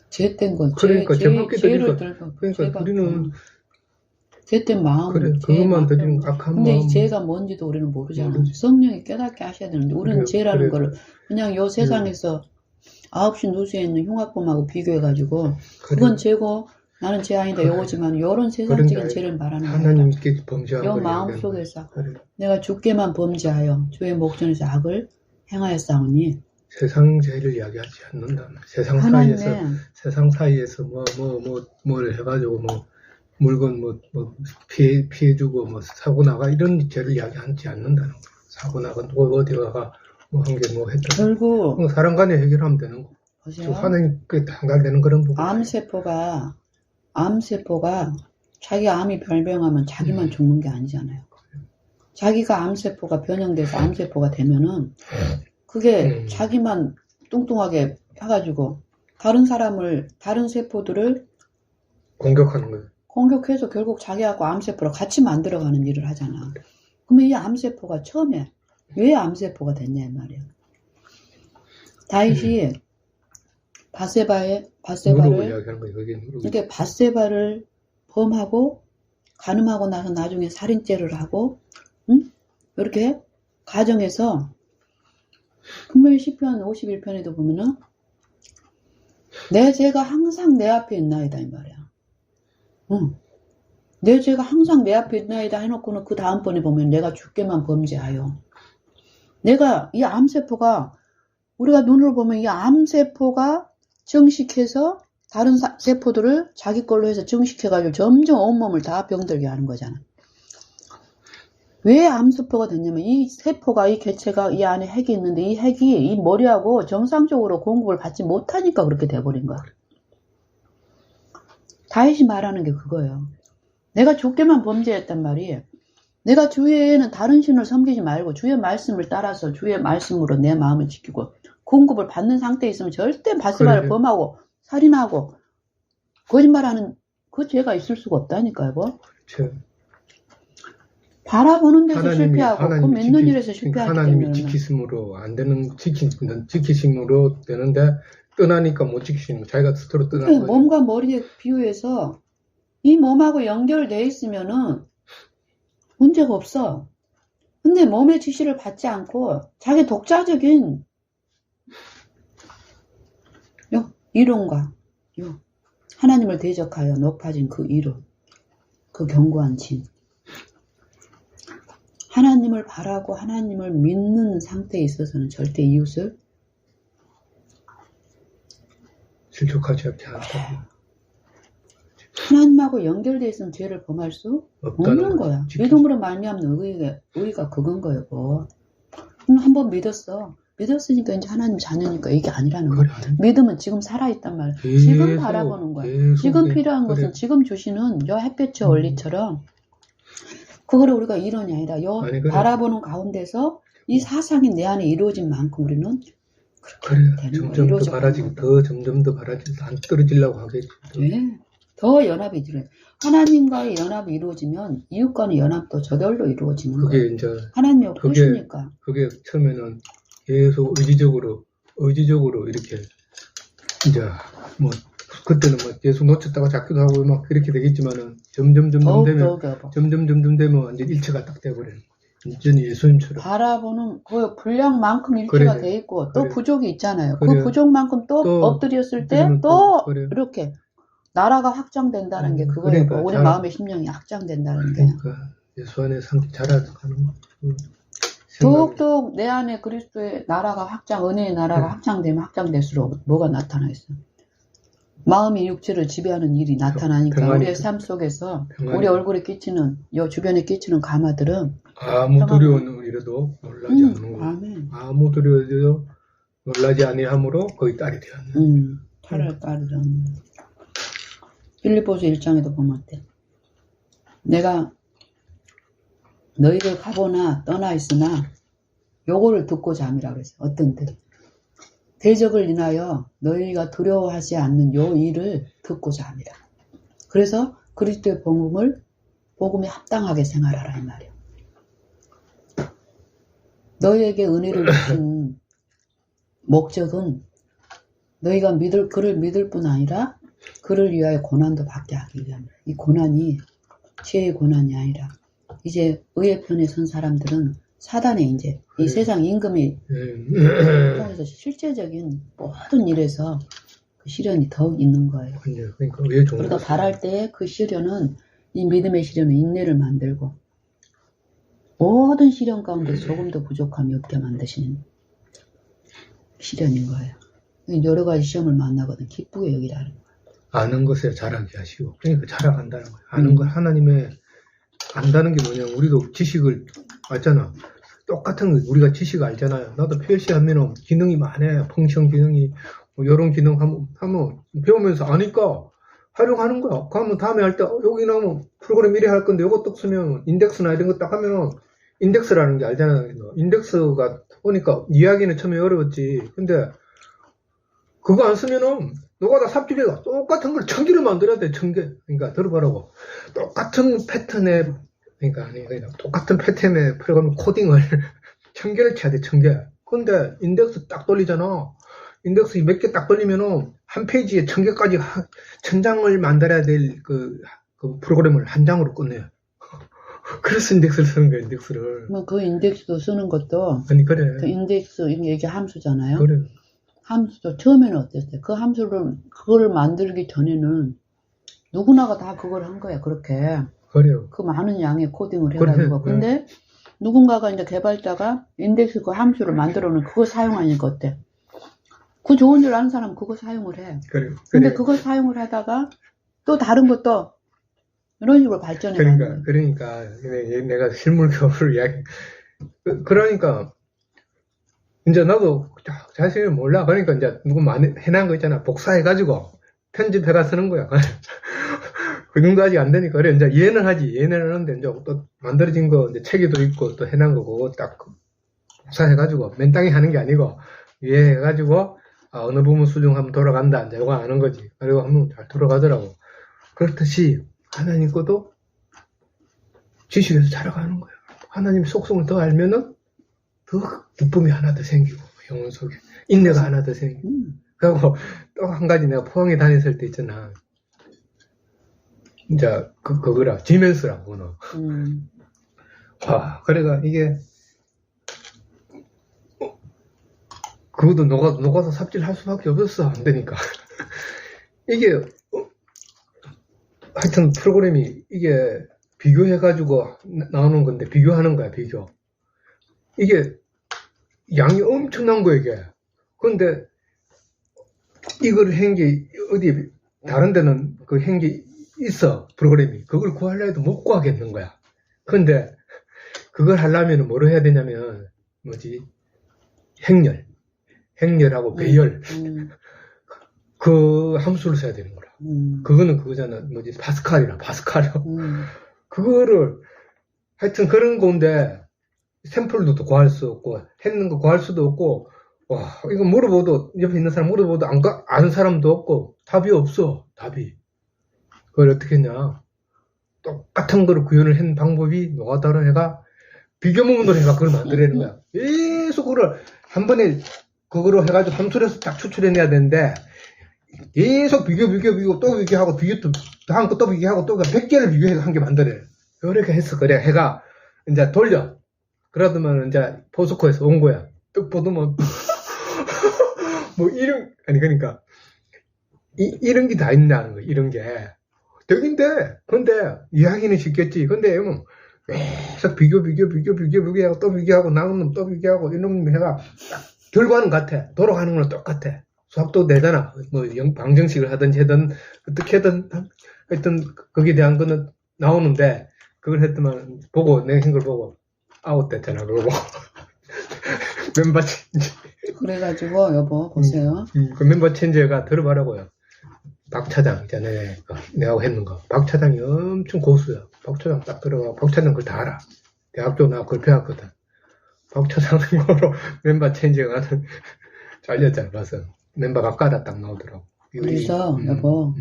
죄된 건 그러니까 죄밖에 죄를 드리니까. 들고 그러니까 우리는 죄된 마음을 그래, 그것만 드리는 악한 근데 마음. 이 죄가 뭔지도 우리는 모르잖아. 모르지. 성령이 깨닫게 하셔야 되는데 우리는 그래, 죄라는 그래. 거를 그냥 요 세상에서 9시 누수에 있는 흉악범하고 비교해가지고 그건 죄고 나는 죄 아니다 요거지만 요런 세상적인 죄를 말하는 거야. 하나님께 범죄한 요 거야. 마음 속에서 그래. 내가 주께만 범죄하여 주의 목전에서 악을 행하였사오니 세상 죄를 이야기하지 않는다. 세상 사이에서 뭘 해가지고 물건 피해주고 사고 나가 이런 죄를 이야기하지 않는다는 거야. 사고 나가 어디 가가 한 게 했다. 결국 사람 간에 해결하면 되는 거. 보세요. 하나님께 당달되는 그런 부분. 암세포가 자기 암이 발병하면 자기만 죽는 게 아니잖아요. 자기가 암세포가 변형돼서 암세포가 되면은 그게 자기만 뚱뚱하게 해가지고 다른 세포들을 공격하는 거예요. 공격해서 결국 자기하고 암세포를 같이 만들어가는 일을 하잖아. 그러면 이 암세포가 처음에 왜 암세포가 됐냐 이 말이야. 다윗이 이렇게 밧세바를 범하고 간음하고 나서 나중에 살인죄를 하고 이렇게 가정에서 분명히 시편 51편에도 보면은 내 죄가 항상 내 앞에 있나이다 이 말이야. 내 죄가 항상 내 앞에 있나이다 해놓고는 그 다음번에 보면 내가 주께만 범죄하여 내가 이 암세포가 우리가 눈으로 보면 이 암세포가 증식해서 다른 세포들을 자기 걸로 해서 증식해가지고 점점 온몸을 다 병들게 하는 거잖아. 왜 암세포가 됐냐면 이 세포가 이 개체가 이 안에 핵이 있는데 이 핵이 이 머리하고 정상적으로 공급을 받지 못하니까 그렇게 돼버린 거야. 다윗이 말하는 게 그거예요. 내가 주께만 범죄했단 말이에요. 내가 주위에는 다른 신을 섬기지 말고 주의 말씀을 따라서 주의 말씀으로 내 마음을 지키고 공급을 받는 상태에 있으면 절대 밧세바를 범하고 살인하고 거짓말하는 그 죄가 있을 수가 없다니까요. 그렇죠. 바라보는 데서 하나님이- 실패하고 그 하나님이 맺는 지키- 일에서 그러니까 실패하기 하나님이 때문에 지키심으로 안 되는 지키심으로 되는데 떠나니까 못 지키시는 거. 자기가 스스로 떠난 그 거예요. 몸과 머리에 비유해서 이 몸하고 연결돼 있으면은 문제가 없어. 근데 몸의 지시를 받지 않고 자기 독자적인 이론과 하나님을 대적하여 높아진 그 이론, 그 견고한 진, 하나님을 바라고 하나님을 믿는 상태에 있어서는 절대 이웃을 실족하지 않다. 하나님하고 연결되어 있으면 죄를 범할 수 없다는 없는 거야. 지키지. 믿음으로 말미암는 의가 그건 거예요. 한번 믿었어. 믿었으니까 이제 하나님 자녀니까 이게 아니라는 거야. 그래. 믿음은 지금 살아있단 말이야. 계속, 지금 바라보는 거야. 계속 지금 그래. 필요한 그래. 것은 지금 주시는 여 햇볕의 원리처럼 그거를 우리가 이론이 아니라 여 아니, 그래. 바라보는 가운데서 이 사상이 내 안에 이루어진 만큼 우리는 그렇게 그래. 되는 거야. 점점 더 이루어져 바라지고 가는 거야. 점점 더 바라지고 안 떨어지려고 하겠지. 네. 더 연합이 이루어져. 하나님과의 연합이 이루어지면 이웃과의 연합도 저절로 이루어지는 거예요. 그게 이제 하나님이 그게- 없으시니까. 그게 처음에는 계속 의지적으로 이렇게 이제 뭐 그때는 뭐 계속 놓쳤다가 잡기도 하고 막 이렇게 되겠지만은 점점 더욱 되면 더 점점 되면 완전 일체가 딱 돼버려요. 완전히 예수님처럼. 바라보는 그 분량만큼 일치가 그래. 돼 있고 또 그래. 부족이 있잖아요. 그래. 그 부족만큼 또 엎드렸을 때 엎드리면 또 그래. 이렇게 나라가 확장된다는 게 그거예요. 그러니까 우리 잘- 마음의 심령이 확장된다는 게. 그러니까 예수 안에 상태 자라가는 거. 더욱더욱 내 안에 그리스도의 나라가 은혜의 나라가 네. 확장되면 확장될수록 뭐가 나타나 있어? 마음이 육체를 지배하는 일이 나타나니까 평안이 우리의 삶 속에서 평안이 우리 얼굴에 끼치는 주변에 끼치는 감화들은 아무 두려운 일에도 놀라지 않는 거. 아멘. 아무 두려워도 놀라지 아니함으로 거의 딸이 되었네. 탈을 따르던 빌립보서 1장에도 보면 어때? 내가 너희를 가보나 떠나 있으나 요거를 듣고 잠이라 그랬어. 어떤 때 대적을 인하여 너희가 두려워하지 않는 요 일을 듣고 잠이라. 그래서 그리스도의 복음에 합당하게 생활하라 이 말이야. 너희에게 은혜를 주신 목적은 너희가 그를 믿을 뿐 아니라 그를 위하여 고난도 받게 하기 위함이라. 이 고난이 죄의 고난이 아니라 이제 의의 편에 선 사람들은 사단의 이제 이 세상 임금이 통해서 실제적인 모든 일에서 그 시련이 더 있는 거예요. 그러니까 왜 좋은 우리가 것을- 바랄 때 그 시련은 이 믿음의 시련은 인내를 만들고 모든 시련 가운데 조금도 부족함이 없게 만드시는 시련인 거예요. 여러 가지 시험을 만나거든 기쁘게 여기라는 거예요. 아는 것에 자라게 하시고 그러니까 자라간다는 거예요. 아는 것 하나님의 안다는 게 뭐냐 우리도 지식을 알잖아. 똑같은 거 우리가 지식 알잖아요. 나도 PLC 하면은 기능이 많아요. 펑션 기능이 뭐 이런 기능 하면 배우면서 아니까 활용하는 거야. 그러면 다음에 할 때 여기 나오면 프로그램 1위 할 건데 이거 딱 쓰면 인덱스나 이런 거 딱 하면은 인덱스라는 게 알잖아요. 인덱스가 보니까 이야기는 처음에 어려웠지. 근데 그거 안 쓰면은 너가 다 삽질해가 똑같은 걸 1000개를 만들어야 돼. 1000개. 그러니까 들어보라고. 똑같은 패턴의 그러니까 똑같은 패턴의 프로그램 코딩을 1000개를 쳐야 돼. 1000개. 근데 인덱스 딱 돌리잖아. 인덱스 몇 개 딱 돌리면은 한 페이지에 1000개까지 1000장을 만들어야 될 그 프로그램을 한 장으로 끝내요. 그래서 인덱스를 쓰는 거야. 인덱스를. 그 인덱스 쓰는 것도 아니 그래. 그 인덱스 이게 함수잖아요. 그래. 함수도 처음에는 어땠어요? 그 그거를 만들기 전에는 누구나가 다 그걸 한 거야. 그렇게 그래요. 그 많은 양의 코딩을 그래, 해가지고. 그래. 근데 누군가가 이제 개발자가 인덱스 그 함수를 만들어놓은 그거 사용하니까 어때? 그 좋은 줄 아는 사람은 그거 사용을 해. 그래. 근데 그걸 사용을 하다가 또 다른 것도 이런 식으로 발전해 가는 거예요. 그러니까 내가 실물 교육을 이야기. 그러니까 이제 나도 자신을 몰라. 그러니까 이제 누구 많이 해놓은 거 있잖아. 복사해가지고 편집해가 쓰는 거야. 그 정도 아직 안 되니까 그래. 이제 이해는 하지. 이해는 하는데 이제 또 만들어진 거 이제 책에도 있고 또 해놓은 거 그거 딱 복사해가지고 맨땅에 하는 게 아니고 이해해가지고 어느 부분 수정 하면 돌아간다. 이제 이거 아는 거지. 그리고 하면 잘 돌아가더라고. 그렇듯이 하나님 것도 지식에서 자라가는 거야. 하나님 속성을 더 알면은 더 기쁨이 하나 더 생기고 영혼 속에 인내가 하나 더 생기고 그리고 또 한 가지 내가 포항에 다녔을 때 있잖아. 이제 그거라 지멘스라고 너. 와 그래가 이게 그것도 녹아서 삽질할 수밖에 없었어. 안 되니까 이게 하여튼 프로그램이 이게 비교해가지고 나오는 건데 비교하는 거야 비교. 이게 양이 엄청난 거야 이게. 그런데 이걸 한 게 어디 다른 데는 그 한 게 있어 프로그램이. 그걸 구하려 해도 못 구하겠는 거야. 근데 그걸 하려면 뭐로 해야 되냐면 뭐지 행렬하고 배열 그 함수를 써야 되는 거라. 그거는 그거잖아. 뭐지 파스칼이라. 그거를 하여튼 그런 건데 샘플도 또 구할 수 없고 했는 거 구할 수도 없고 와 이거 물어봐도 옆에 있는 사람 물어봐도 아는 사람도 없고 답이 없어. 답이. 그걸 어떻게 했냐. 똑같은 거를 구현을 한 방법이 노가다로 해가 비교문으로 해가 그걸 만들어내는 거야. 계속 그걸 한 번에 그거로 해가지고 함수를 해서 딱 추출해내야 되는데 계속 비교 또 비교하고 비교 또 한 거 또 비교하고 또 100개를 비교해서 한 개 만들어내. 그렇게 했어. 그래 해가 이제 돌려. 그러더만 이제 포스코에서 온 거야. 또 보더만 뭐 이런 아니 그러니까 이런 게 다 있냐는 거 이런 게 되긴데 근데 이야기는 쉽겠지. 근데 뭐 계속 비교하고 또 비교하고 나온 놈 또 비교하고 이런 놈 해가 결과는 같아. 돌아가는 건 똑같아. 수학도 되잖아. 뭐 방정식을 하든지 어떻게든 하여튼 거기에 대한 거는 나오는데 그걸 했더만 보고 내 한 걸 보고 아웃됐잖아. 그러고 멤버 체인지 그래가지고 여보 보세요. 그 멤버 체인지가 들어봐라고요. 박 차장 있잖아요. 내가 했는 거. 박 차장이 엄청 고수야. 박 차장 딱 들어가. 박 차장 그걸 다 알아. 대학교 나 그걸 배웠거든. 박 차장으로 멤버 체인지가 잘렸잖아. 봐서 멤버가 까다 딱 나오더라고. 그래서 여보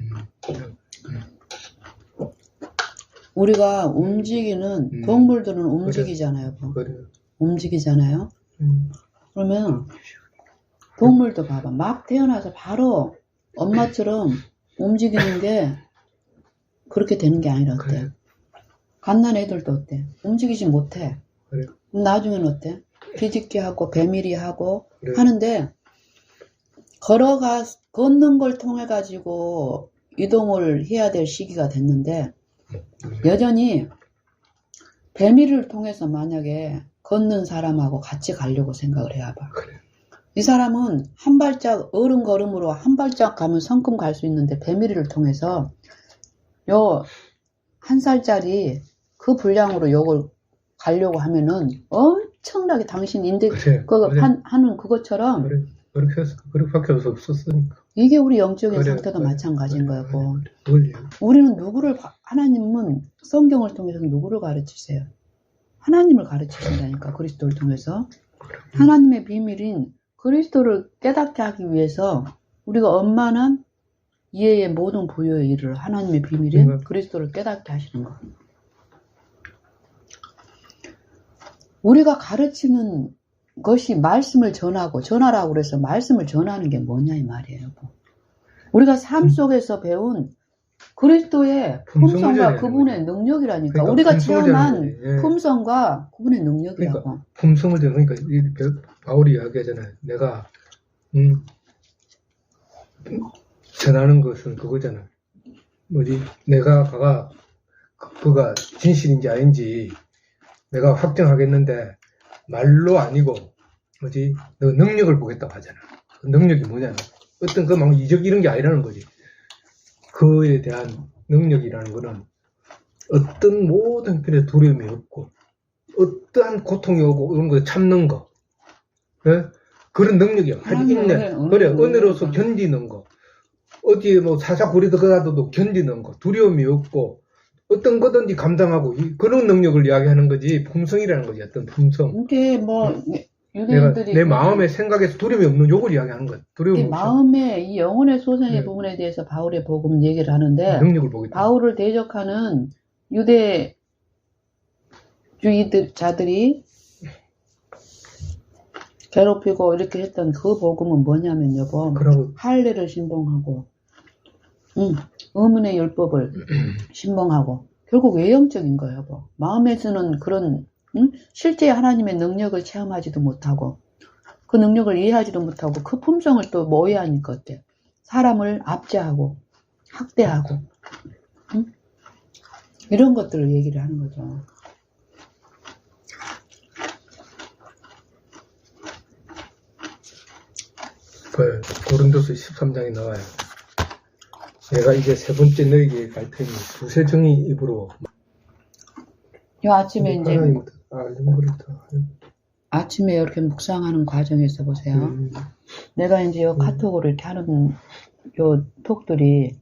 우리가 움직이는 동물들은 움직이잖아요. 그래. 움직이잖아요. 그러면 동물도 봐봐. 막 태어나서 바로 엄마처럼 움직이는 게 그렇게 되는 게 아니라 어때? 그래. 갓난 애들도 어때? 움직이지 못해. 그래. 그럼 나중에는 어때? 뒤집기 하고 배밀이 하고 그래. 하는데 걷는 걸 통해 가지고 이동을 해야 될 시기가 됐는데 여전히 배밀을 통해서 만약에 걷는 사람하고 같이 가려고 생각을 해야봐. 그래. 이 사람은 한 발짝 어른 걸음으로 한 발짝 가면 성큼 갈 수 있는데 배밀이를 통해서 요 한 살짜리 그 분량으로 요걸 가려고 하면은 엄청나게 당신 인데 그래. 그거 그래. 하는 그것처럼 그래. 그렇게 해서 그렇게밖에 없었으니까. 이게 우리 영적인 그래, 상태도 그래, 마찬가지인 거고. 그래. 우리는 하나님은 성경을 통해서 누구를 가르치세요? 하나님을 가르치신다니까, 그리스도를 통해서. 하나님의 비밀인 그리스도를 깨닫게 하기 위해서 우리가 엄마는 이해의 모든 부여의 일을 하나님의 비밀인 그리스도를 깨닫게 하시는 거. 우리가 가르치는 것이 말씀을 전하라고 그래서 말씀을 전하는 게 뭐냐 이 말이에요. 우리가 삶 속에서 배운 그리스도의 품성과 그분의 능력이라니까. 그러니까 우리가 체험한 품성과 그분의 능력이라고. 그러니까 품성을 그러니까 바울이 이야기하잖아요. 내가 전하는 것은 그거잖아. 뭐지? 내가 그가 진실인지 아닌지 내가 확정하겠는데 말로 아니고 뭐지? 너 능력을 보겠다고 하잖아. 그 능력이 뭐냐면 어떤 그 막 이적 이런 게 아니라는 거지. 그에 대한 능력이라는 거는 어떤 모든 형편에 두려움이 없고 어떠한 고통이 오고 이런 거 참는 거. 네? 그런 능력이야. 있네. 그래, 은혜로서 견디는 거. 어디에 뭐 사사구리더라도 견디는 거. 두려움이 없고 어떤 거든지 감당하고 그런 능력을 이야기하는 거지. 품성이라는 거지. 어떤 품성. 이게 뭐 유대인들이 내 마음의 생각에서 두려움이 없는 욕을 이야기하는 거야. 두려움이 없어. 마음의 이 영혼의 소생의 부분에 대해서 바울의 복음 얘기를 하는데 능력을 보겠다. 바울을 대적하는 유대 자들이 괴롭히고 이렇게 했던 그 복음은 뭐냐면 여보, 그러고 할례를 신봉하고 의문의 율법을 신봉하고 결국 외형적인 거예요. 여보. 마음에서는 그런 실제 하나님의 능력을 체험하지도 못하고 그 능력을 이해하지도 못하고 그 품성을 또 모해하니까 어때? 사람을 압제하고 학대하고 이런 것들을 얘기를 하는 거죠. 그 고린도서 13장에 나와요. 내가 이제 세 번째 너에게 갈 테니 두세 정의 입으로 이 아침에 이제 하나님부터 알림부터 아침에 이렇게 묵상하는 과정에서 보세요. 내가 이제 요 카톡으로 이렇게 하는 요 톡들이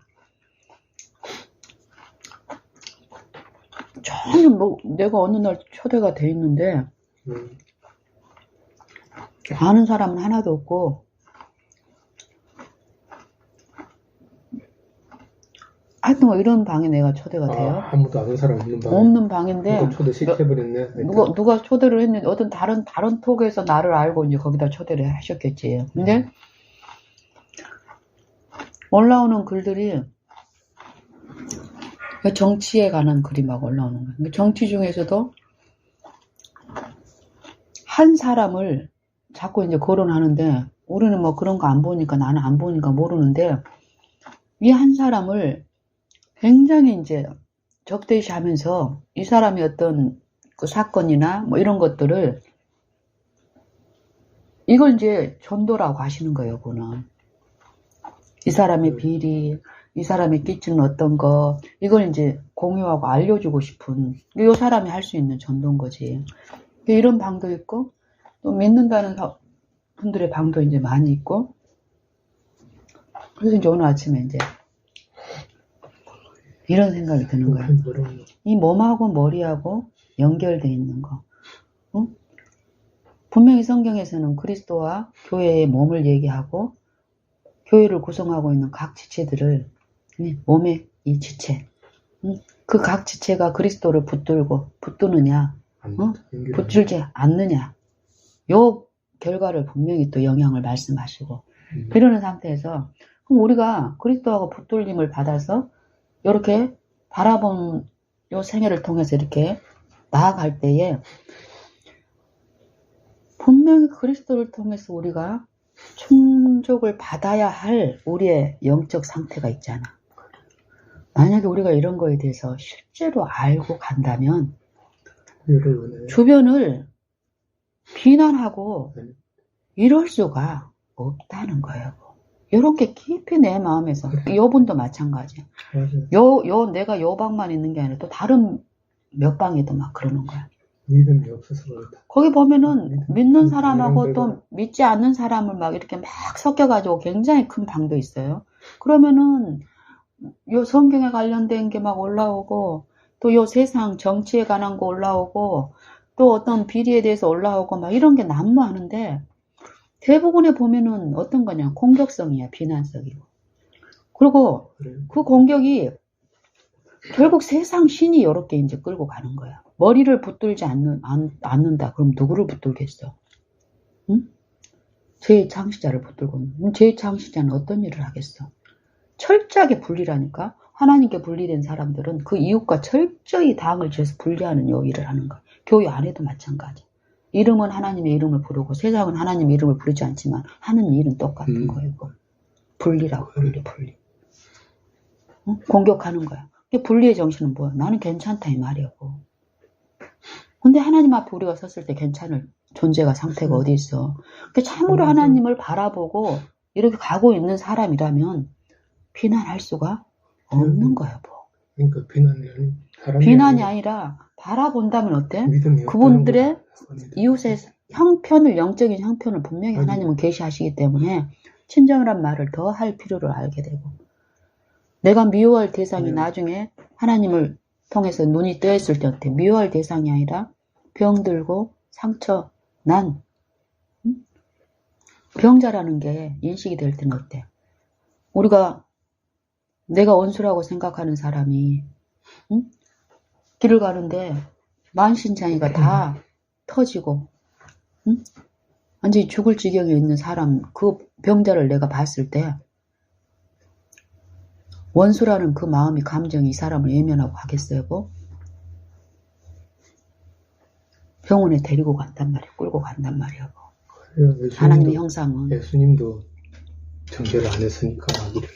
전혀 뭐 내가 어느 날 초대가 돼 있는데 아는 사람은 하나도 없고 하여튼 뭐 이런 방에 내가 초대가 돼요. 아무도 아는 사람 없는 방에 없는 방인데 누가 초대시켜버렸네. 누가 초대를 했는데 어떤 다른 톡에서 나를 알고 이제 거기다 초대를 하셨겠지. 근데 올라오는 글들이 정치에 관한 글이 막 올라오는 거예요. 정치 중에서도 한 사람을 자꾸 이제 거론하는데 우리는 뭐 그런 거 안 보니까 나는 안 보니까 모르는데 이 한 사람을 굉장히 이제 적대시하면서 이 사람이 어떤 그 사건이나 뭐 이런 것들을 이걸 이제 전도라고 하시는 거예요, 그거는. 이 사람의 비리, 이 사람이 끼치는 어떤 거, 이걸 이제 공유하고 알려주고 싶은, 이 사람이 할 수 있는 전도인 거지. 이런 방도 있고, 또 믿는다는 분들의 방도 이제 많이 있고, 그래서 이제 오늘 아침에 이제 이런 생각이 드는 거예요. 이 몸하고 머리하고 연결되어 있는 거. 분명히 성경에서는 그리스도와 교회의 몸을 얘기하고 교회를 구성하고 있는 각 지체들을 몸의 이 지체 그 각 지체가 그리스도를 붙드느냐 붙들지 않느냐 요 결과를 분명히 또 영향을 말씀하시고 그러는 상태에서 그럼 우리가 그리스도하고 붙들림을 받아서 이렇게 바라본 요 생애를 통해서 이렇게 나아갈 때에 분명히 그리스도를 통해서 우리가 충족을 받아야 할 우리의 영적 상태가 있잖아. 만약에 우리가 이런 거에 대해서 실제로 알고 간다면 주변을 비난하고 이럴 수가 없다는 거예요. 이런 게 깊이 내 마음에서 요분도 마찬가지야. 내가 요 방만 있는 게 아니라 또 다른 몇 방에도 막 그러는 거야. 믿음이 없어서 그렇다. 거기 보면은 믿는 사람하고 또 믿지 않는 사람을 막 이렇게 막 섞여가지고 굉장히 큰 방도 있어요. 그러면은 요 성경에 관련된 게 막 올라오고 또 요 세상 정치에 관한 거 올라오고 또 어떤 비리에 대해서 올라오고 막 이런 게 난무하는데 대부분에 보면은 어떤 거냐 공격성이야 비난성이고 그리고 그 공격이 결국 세상 신이 이렇게 이제 끌고 가는 거야. 머리를 붙들지 않는다. 그럼 누구를 붙들겠어? 응? 제2창시자를 붙들고 제2창시자는 어떤 일을 하겠어? 철저하게 분리라니까. 하나님께 분리된 사람들은 그 이웃과 철저히 당을 지어서 분리하는 요 일을 하는 거야. 교회 안에도 마찬가지. 이름은 하나님의 이름을 부르고 세상은 하나님의 이름을 부르지 않지만 하는 일은 똑같은 거예요. 분리라고 분리. 응? 공격하는 거야. 분리의 정신은 뭐야? 나는 괜찮다 이 말이고. 근데 하나님 앞에 우리가 섰을 때 괜찮을 존재가 상태가 어디 있어? 참으로 하나님을 바라보고 이렇게 가고 있는 사람이라면 비난할 수가 없는 거야. 뭐. 그러니까 비난이 아니라 바라본다면 어때? 그분들의 이웃의 형편을 영적인 형편을 분명히 하나님은 계시하시기 때문에 친정이란 말을 더 할 필요를 알게 되고 내가 미워할 대상이 나중에 하나님을 통해서 눈이 뜨였을 때 어때? 미워할 대상이 아니라 병들고 상처 난 병자라는 게 인식이 될 때는 어때? 우리가 내가 원수라고 생각하는 사람이 길을 가는데 만신창이가 다 터지고, 응? 완전히 죽을 지경에 있는 사람, 그 병자를 내가 봤을 때, 원수라는 그 마음이, 감정이 이 사람을 외면하고 하겠어요, 뭐? 병원에 데리고 간단 말이야, 끌고 간단 말이야, 뭐. 하나님의 형상은. 예수님도 정죄를 안 했으니까, 마귀를.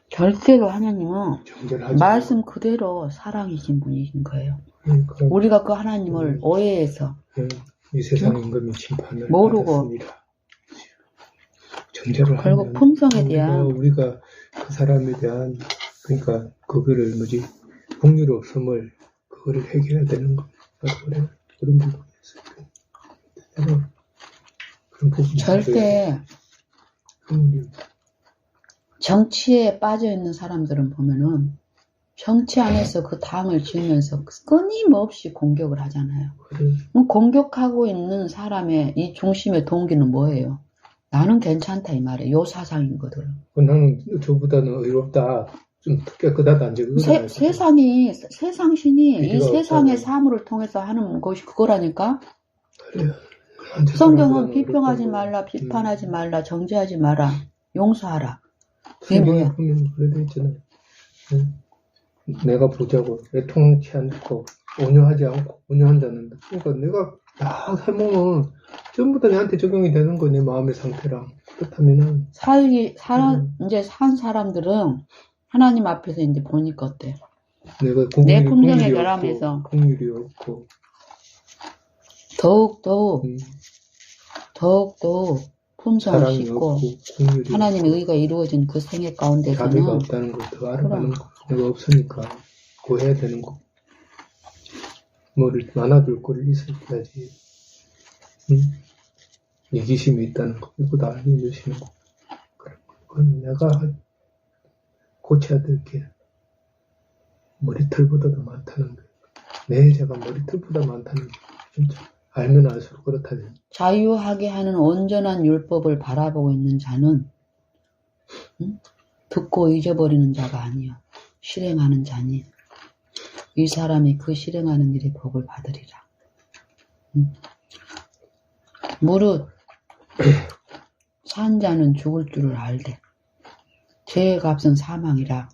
절대로 하나님은 정죄를 하지 말씀 그대로 사랑이신 분이신 거예요. 그러니까, 우리가 그 하나님을 오해해서 이 세상 임금이 심판을 모르고 받았습니다. 정죄를 결국 하면 품성에 대한 우리가 그 사람에 대한 그러니까 그거를 풍요롭음을 그거를 해결해야 되는 거. 그래 그런 부분이 있어요. 그런 부분이 절대 정치에 빠져 있는 사람들은 보면은 정치 안에서 그 당을 지으면서 끊임없이 공격을 하잖아요. 그래. 공격하고 있는 사람의 이 중심의 동기는 뭐예요? 나는 괜찮다 이 말이에요. 요 사상이거든. 나는 저보다는 의롭다. 좀 깨끗하다. 이제 세상신이 이 세상의 없다고. 사물을 통해서 하는 것이 그거라니까. 그래. 성경은 비평하지 말라, 비판하지 말라, 정죄하지 마라, 용서하라. 그게 뭐야? 보면 그래도 있잖아. 내가 보자고 애통치 않고 온유하지 않고 온유한 자는 그러니까 내가 다 해몽은 전부 다 내한테 적용이 되는 거 내 마음의 상태랑 그렇다면은 이제 산 사람들은 하나님 앞에서 이제 보니까 어때? 내가 내 품성에 결함해서 공률이 없고 더욱더 품성을 싣고 하나님의 없고, 의가 이루어진 그 생애 자비가 가운데서는 없다는 걸 더 알아가는 거. 내가 없으니까 구해야 되는 거. 뭐를 나눠줄 거를 있어야지. 이기심이 있다는 거. 이거 다 알려주시는 거. 그건 내가 고쳐야 될 게 머리털보다도 많다는 거. 내 죄가 머리털보다 많다는 게 진짜 알면 알수록 그렇다는. 자유하게 하는 온전한 율법을 바라보고 있는 자는 듣고 잊어버리는 자가 아니요 실행하는 자니 이 사람이 그 실행하는 일에 복을 받으리라. 무릇 산 자는 죽을 줄을 알되 죄의 값은 사망이라.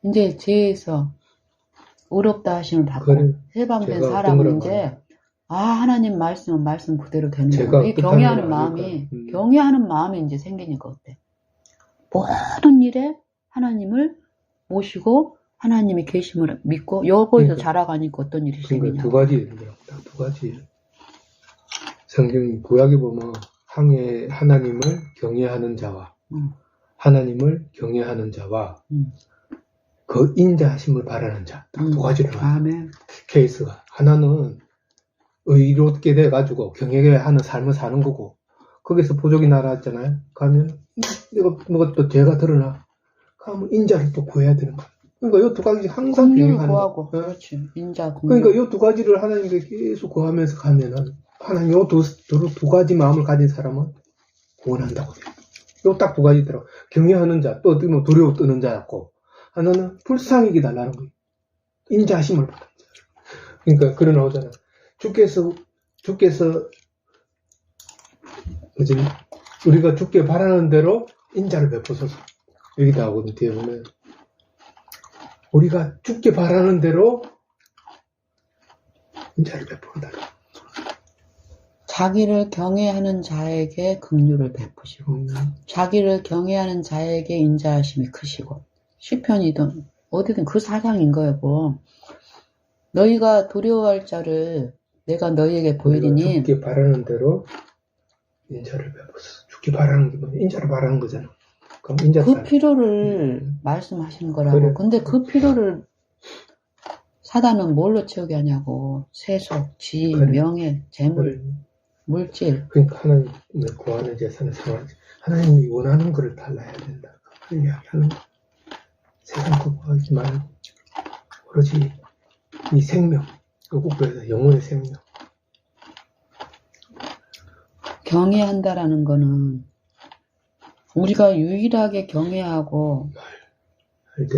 이제 죄에서 의롭다 하심을 받고 해방된 사람은 이제 하나님 말씀은 말씀 그대로 되는 거야. 이 경외하는 마음이 이제 생기니까 어때? 모든 일에 하나님을 모시고 하나님의 계심을 믿고 여기서 자라가니까 어떤 일이 생기냐. 두 가지. 성경 구약에 보면 하나님을 경외하는 자와 하나님을 경외하는 자와 그 인자하심을 바라는 자. 두 가지로 나와요. 케이스가 하나는 의롭게 돼가지고 경외하는 삶을 사는 거고 거기서 보족이 날아왔잖아요. 가면 내가 뭐가 또 죄가 드러나 가면 인자를 또 구해야 되는 거야. 그러니까 이 두 가지 항상 공유를 구하고 그렇지. 인자 공유. 그러니까 이 두 가지를 하나님께 계속 구하면서 가면은 하나님 이 두 가지 마음을 가진 사람은 구원한다고 돼요. 요 딱 두 가지더라고. 경외하는 자, 또 어떻게 보면 두려워 뜨는 자였고 하나는 불쌍히게 달라는 거예요. 인자하심을 받는 자. 그러니까 그런 나오잖아. 주께서 우리가 주께 바라는 대로 인자를 베푸소서. 여기다 하거든. 뒤에 보면 우리가 주께 바라는 대로 인자를 베푼다. 자기를 경외하는 자에게 긍휼을 베푸시고 자기를 경외하는 자에게 인자하심이 크시고 시편이든 어디든 그 사상인 거예요. 뭐 너희가 두려워할 자를 내가 너희에게 보이리니 주께 바라는 대로 인자를 베푸소서. 주께 바라는 게 뭐냐? 인자를 바라는 거잖아. 그럼 그 필요를 말씀하시는 거라고. 그래. 근데 그 필요를 사단은 뭘로 채우게 하냐고. 세속, 지위, 그래. 명예, 재물, 그래. 물질. 그러니까 하나님을 구하는 재산을 사랑하지. 하나님이 원하는 것을 달라야 된다. 그 이야기하는 거. 세상 거 구하지 말고 오로지 이 생명, 그 국도에서 영혼의 생명. 경외한다라는 거는 우리가 유일하게 경외하고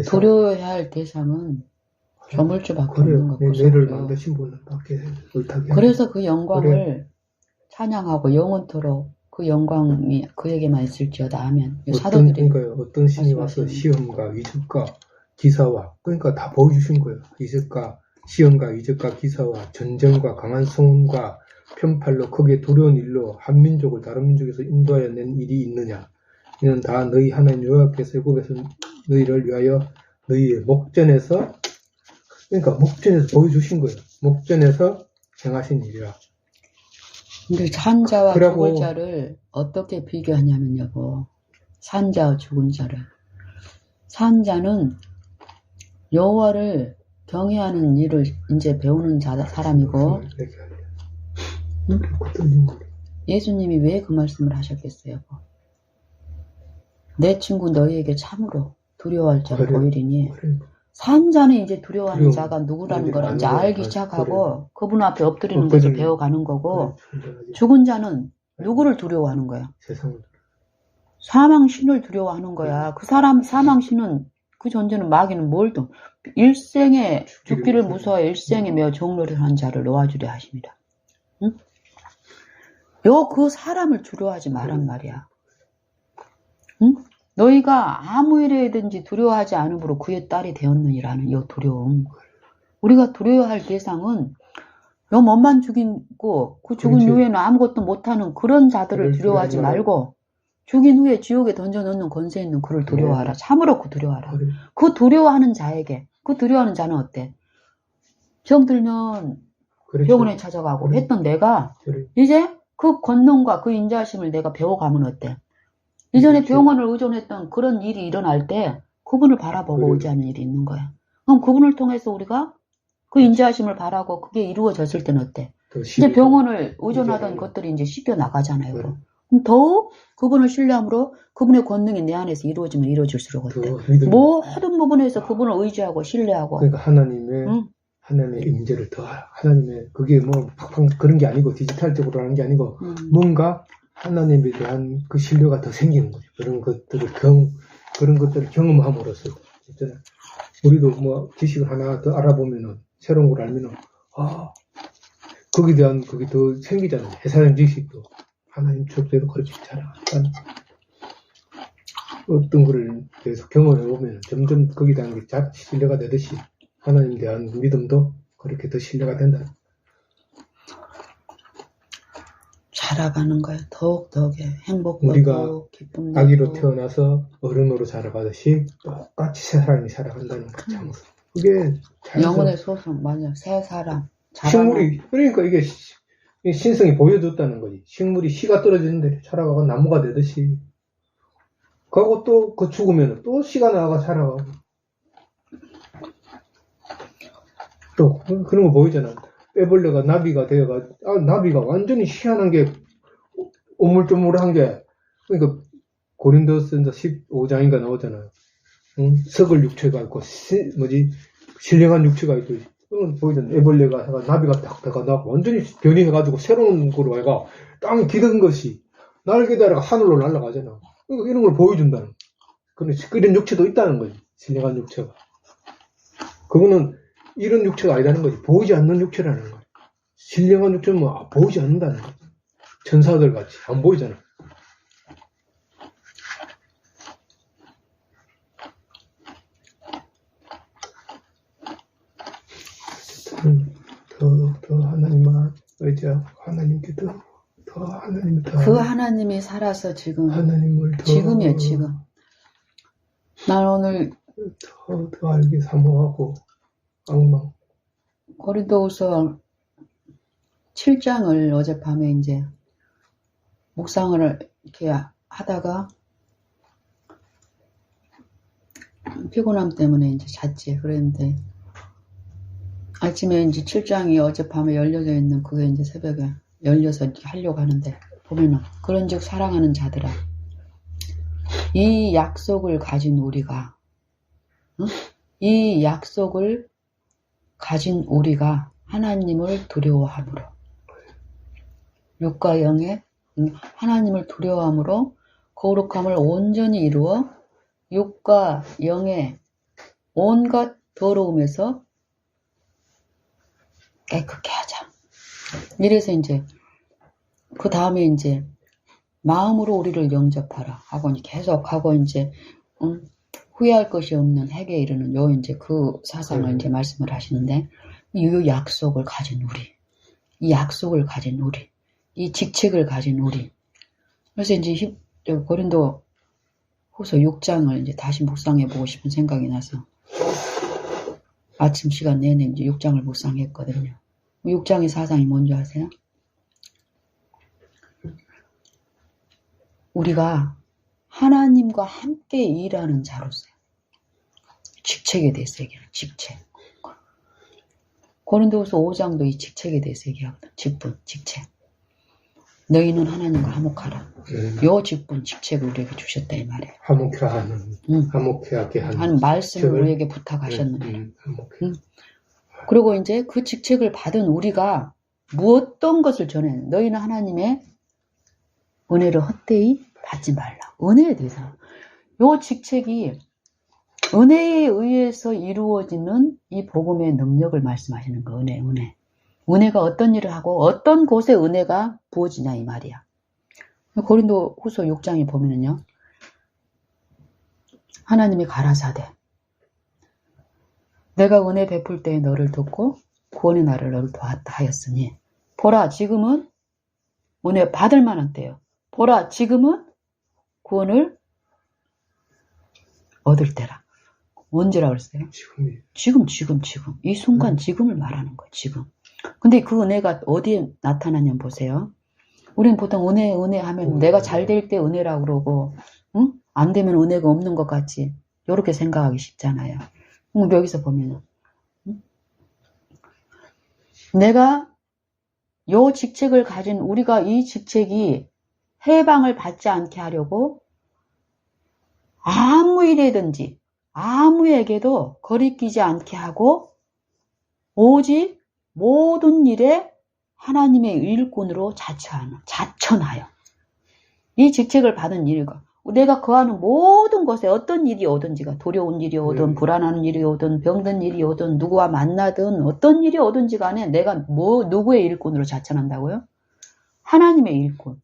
두려워해야 할 대상은 저물주밖에 없는 거 그래, 내를 구속주. 만드신 분은 밖에 못하게. 그래서 그 영광을 찬양하고 영원토록 그 영광이 그에게만 있을지어다 하면 사도들이 그러니까 어떤 신이 와서 말씀하시는 시험과 이적과 기사와 그러니까 다 보여주신 거예요. 이적과 시험과 이적과 기사와 전쟁과 강한 성운과 편팔로 크게 두려운 일로 한 민족을 다른 민족에서 인도하여 낸 일이 있느냐. 이는 다 너희 하나님 여호와께서 애굽에서 너희를 위하여 너희의 목전에서 그러니까 목전에서 보여주신 거예요. 목전에서 행하신 일이라. 근데 산자와 그러고- 죽을 자를 어떻게 비교하냐면 여보, 산자와 죽은 자를. 산자는 여호와를 경외하는 일을 이제 배우는 사람이고, 응? 예수님이 왜 그 말씀을 하셨겠어요? 여보? 내 친구 너희에게 참으로 두려워할 자를 그래. 보이리니, 그래. 산자는 이제 두려워하는 두려움. 자가 누구라는 걸 아는 이제 거야. 알기 그래. 시작하고 그분 앞에 엎드리는 것을 엎드리는 배워가는 거고, 그래. 죽은 자는 누구를 두려워하는 거야? 세상을 사망신을 두려워하는 거야. 그 사람 사망신은 그 존재는 마귀는 뭘도 일생에 죽기를 무서워해 일생에 매어 종로를 한 자를 놓아주려 하십니다. 응? 그 사람을 두려워하지 말란 말이야. 응? 너희가 아무 일에든지 두려워하지 않으므로 그의 딸이 되었느니라는 이 두려움. 우리가 두려워할 대상은 요 몸만 죽이고 그 죽은 그렇지. 후에는 아무것도 못하는 그런 자들을 그럴 두려워하지 줄 알지 말고 죽인 후에 지옥에 던져넣는 권세 있는 그를 두려워하라. 참으로 그 두려워하라. 그래. 그 두려워하는 자에게, 그 두려워하는 자는 어때? 병 들면 그렇죠. 병원에 찾아가고 그래. 했던 내가 그래. 이제 그 권능과 그 인자하심을 내가 배워가면 어때? 이전에 그렇지. 병원을 의존했던 그런 일이 일어날 때 그분을 바라보고 그래. 의지하는 일이 있는 거야. 그럼 그분을 통해서 우리가 그 인자하심을 바라고 그게 이루어졌을 때는 어때? 더 이제 심해져. 병원을 의존하던 이제 것들이 이제 씻겨 나가잖아요. 그래. 그럼 더욱 그분을 신뢰함으로 그분의 권능이 내 안에서 이루어지면 이루어질수록 어때? 더 믿음. 모든 부분에서 그분을 의지하고 신뢰하고 그러니까 하나님의 응? 하나님의 임재를 더 하나님의 그게 뭐 팍팍 그런 게 아니고 디지털적으로 하는 게 아니고 뭔가 하나님에 대한 그 신뢰가 더 생기는 거죠. 그런 것들을 경험함으로써 있잖아. 우리도 뭐 지식을 하나 더 알아보면은 새로운 걸 알면은 거기에 대한 그게 더 생기잖아요. 해사형 지식도 하나님 축제도 그렇게 잘하니까 어떤 거를 계속 경험해 보면 점점 거기에 대한 게 신뢰가 되듯이 하나님에 대한 믿음도 그렇게 더 신뢰가 된다. 자라가는 거예요. 더욱더욱에 행복하고 우리가 기쁨도 아기로 태어나서 어른으로 자라가듯이 똑같이 새 사람이 살아간다는 그 장소. 그게 영혼의 소송 맞아. 새 사람 식물이 그러니까 이게 신성이 보여줬다는 거지. 식물이 씨가 떨어지는 대로 자라가고 나무가 되듯이. 그리고 또 그 죽으면 또 씨가 나와가 자라가고. 또 그런 거 보이잖아. 빼벌레가 나비가 되어가 나비가 완전히 희한한 게 오물조물한 게 그러니까 고린도전서 15장인가 나오잖아요. 응? 썩을 육체가 있고 신령한 육체가 있고 그건 보이잖아. 애벌레가 나비가 딱 나고 완전히 변이해가지고 새로운 거로 해가 땅에 기든 것이 날개 달아가 하늘로 날아가잖아. 그러니까 이런 걸 보여준다는. 근데 그런 육체도 있다는 거지. 신령한 육체가. 그거는 이런 육체가 아니라는 거지. 보이지 않는 육체라는 거지. 신령한 육체는 뭐 보이지 않는다는 거지. 천사들 같이 안 보이잖아. 더 하나님만 의지하고 하나님께 더 하나님 그 하나님이 살아서 지금 하나님을 더 지금이에요 지금. 난 오늘 더 알게 사모하고 앙망 고린도후서 7장을 어젯밤에 이제 묵상을 이렇게 하다가 피곤함 때문에 이제 잤지. 그랬는데 아침에 이제 7장이 어젯밤에 열려져 있는 그게 이제 새벽에 열려서 이렇게 하려고 하는데 보면은 그런즉 사랑하는 자들아 이 약속을 가진 우리가 이 약속을 가진 우리가 하나님을 두려워함으로 육과 영의 하나님을 두려워함으로 거룩함을 온전히 이루어 육과 영의 온갖 더러움에서 깨끗게 하자. 이래서 이제 그 다음에 이제 마음으로 우리를 영접하라 하고 계속 하고 이제 후회할 것이 없는 핵에 이르는 요 이제 그 사상을 이제 말씀을 하시는데 이 약속을 가진 우리, 이 약속을 가진 우리, 이 직책을 가진 우리. 그래서 이제 고린도 후서 6장을 이제 다시 묵상해 보고 싶은 생각이 나서 아침 시간 내내 이제 6장을 묵상했거든요. 6장의 사상이 뭔지 아세요? 우리가 하나님과 함께 일하는 자로서요. 직책에 대해서 얘기하는 직책. 고린도후서 5장도 이 직책에 대해서 얘기하거든. 직분, 직책. 너희는 하나님과 화목하라. 요 직분, 직책을 우리에게 주셨다 이 말이에요. 화목하게 하는 말씀을 우리에게 부탁하셨는데. 그리고 이제 그 직책을 받은 우리가 어떤 것을 전해. 너희는 하나님의 은혜를 헛되이 받지 말라. 은혜에 대해서. 요 직책이 은혜에 의해서 이루어지는 이 복음의 능력을 말씀하시는 거. 은혜. 은혜가 어떤 일을 하고 어떤 곳에 은혜가 부어지냐 이 말이야. 고린도 후서 6장에 보면은요. 하나님이 가라사대 내가 은혜 베풀 때에 너를 돕고 구원의 날을 너를 도왔다 하였으니 보라 지금은 은혜 받을 만한 때요. 보라 지금은 구원을 얻을 때라. 언제라 그랬어요? 지금. 이 순간 지금을 말하는 거예요. 지금. 근데 그 은혜가 어디에 나타나냐면 보세요. 우리는 보통 은혜 하면 내가 잘 될 때 은혜라고 그러고 안 되면 은혜가 없는 것 같지. 이렇게 생각하기 쉽잖아요. 여기서 보면은 내가 요 직책을 가진 우리가 이 직책이 해방을 받지 않게 하려고 아무 일이든지 아무에게도 거리끼지 않게 하고 오직 모든 일에 하나님의 일꾼으로 자천하여 이 직책을 받은 일과 내가 거하는 모든 것에 어떤 일이 오든지가 두려운 일이 오든 불안한 일이 오든 병든 일이 오든 누구와 만나든 어떤 일이 오든지 간에 내가 누구의 일꾼으로 자천한다고요? 하나님의 일꾼.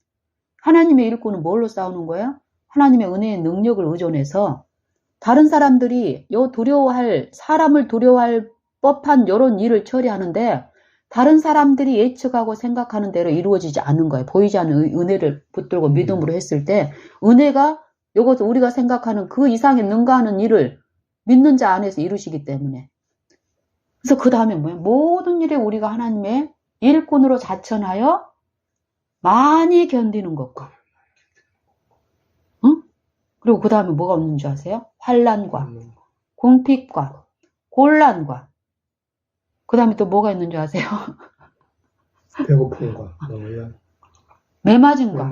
하나님의 일꾼은 뭘로 싸우는 거예요? 하나님의 은혜의 능력을 의존해서 다른 사람들이 사람을 두려워할 법한 이런 일을 처리하는데 다른 사람들이 예측하고 생각하는 대로 이루어지지 않는 거예요. 보이지 않는 은혜를 붙들고 믿음으로 했을 때 은혜가 이것을 우리가 생각하는 그 이상의 능가하는 일을 믿는 자 안에서 이루시기 때문에 그래서 그 다음에 뭐예요? 모든 일에 우리가 하나님의 일꾼으로 자천하여 많이 견디는 것과 그리고 그 다음에 뭐가 없는 줄 아세요? 환난과 궁핍과 곤란과 그 다음에 또 뭐가 있는 줄 아세요? 배고픔과 매맞음과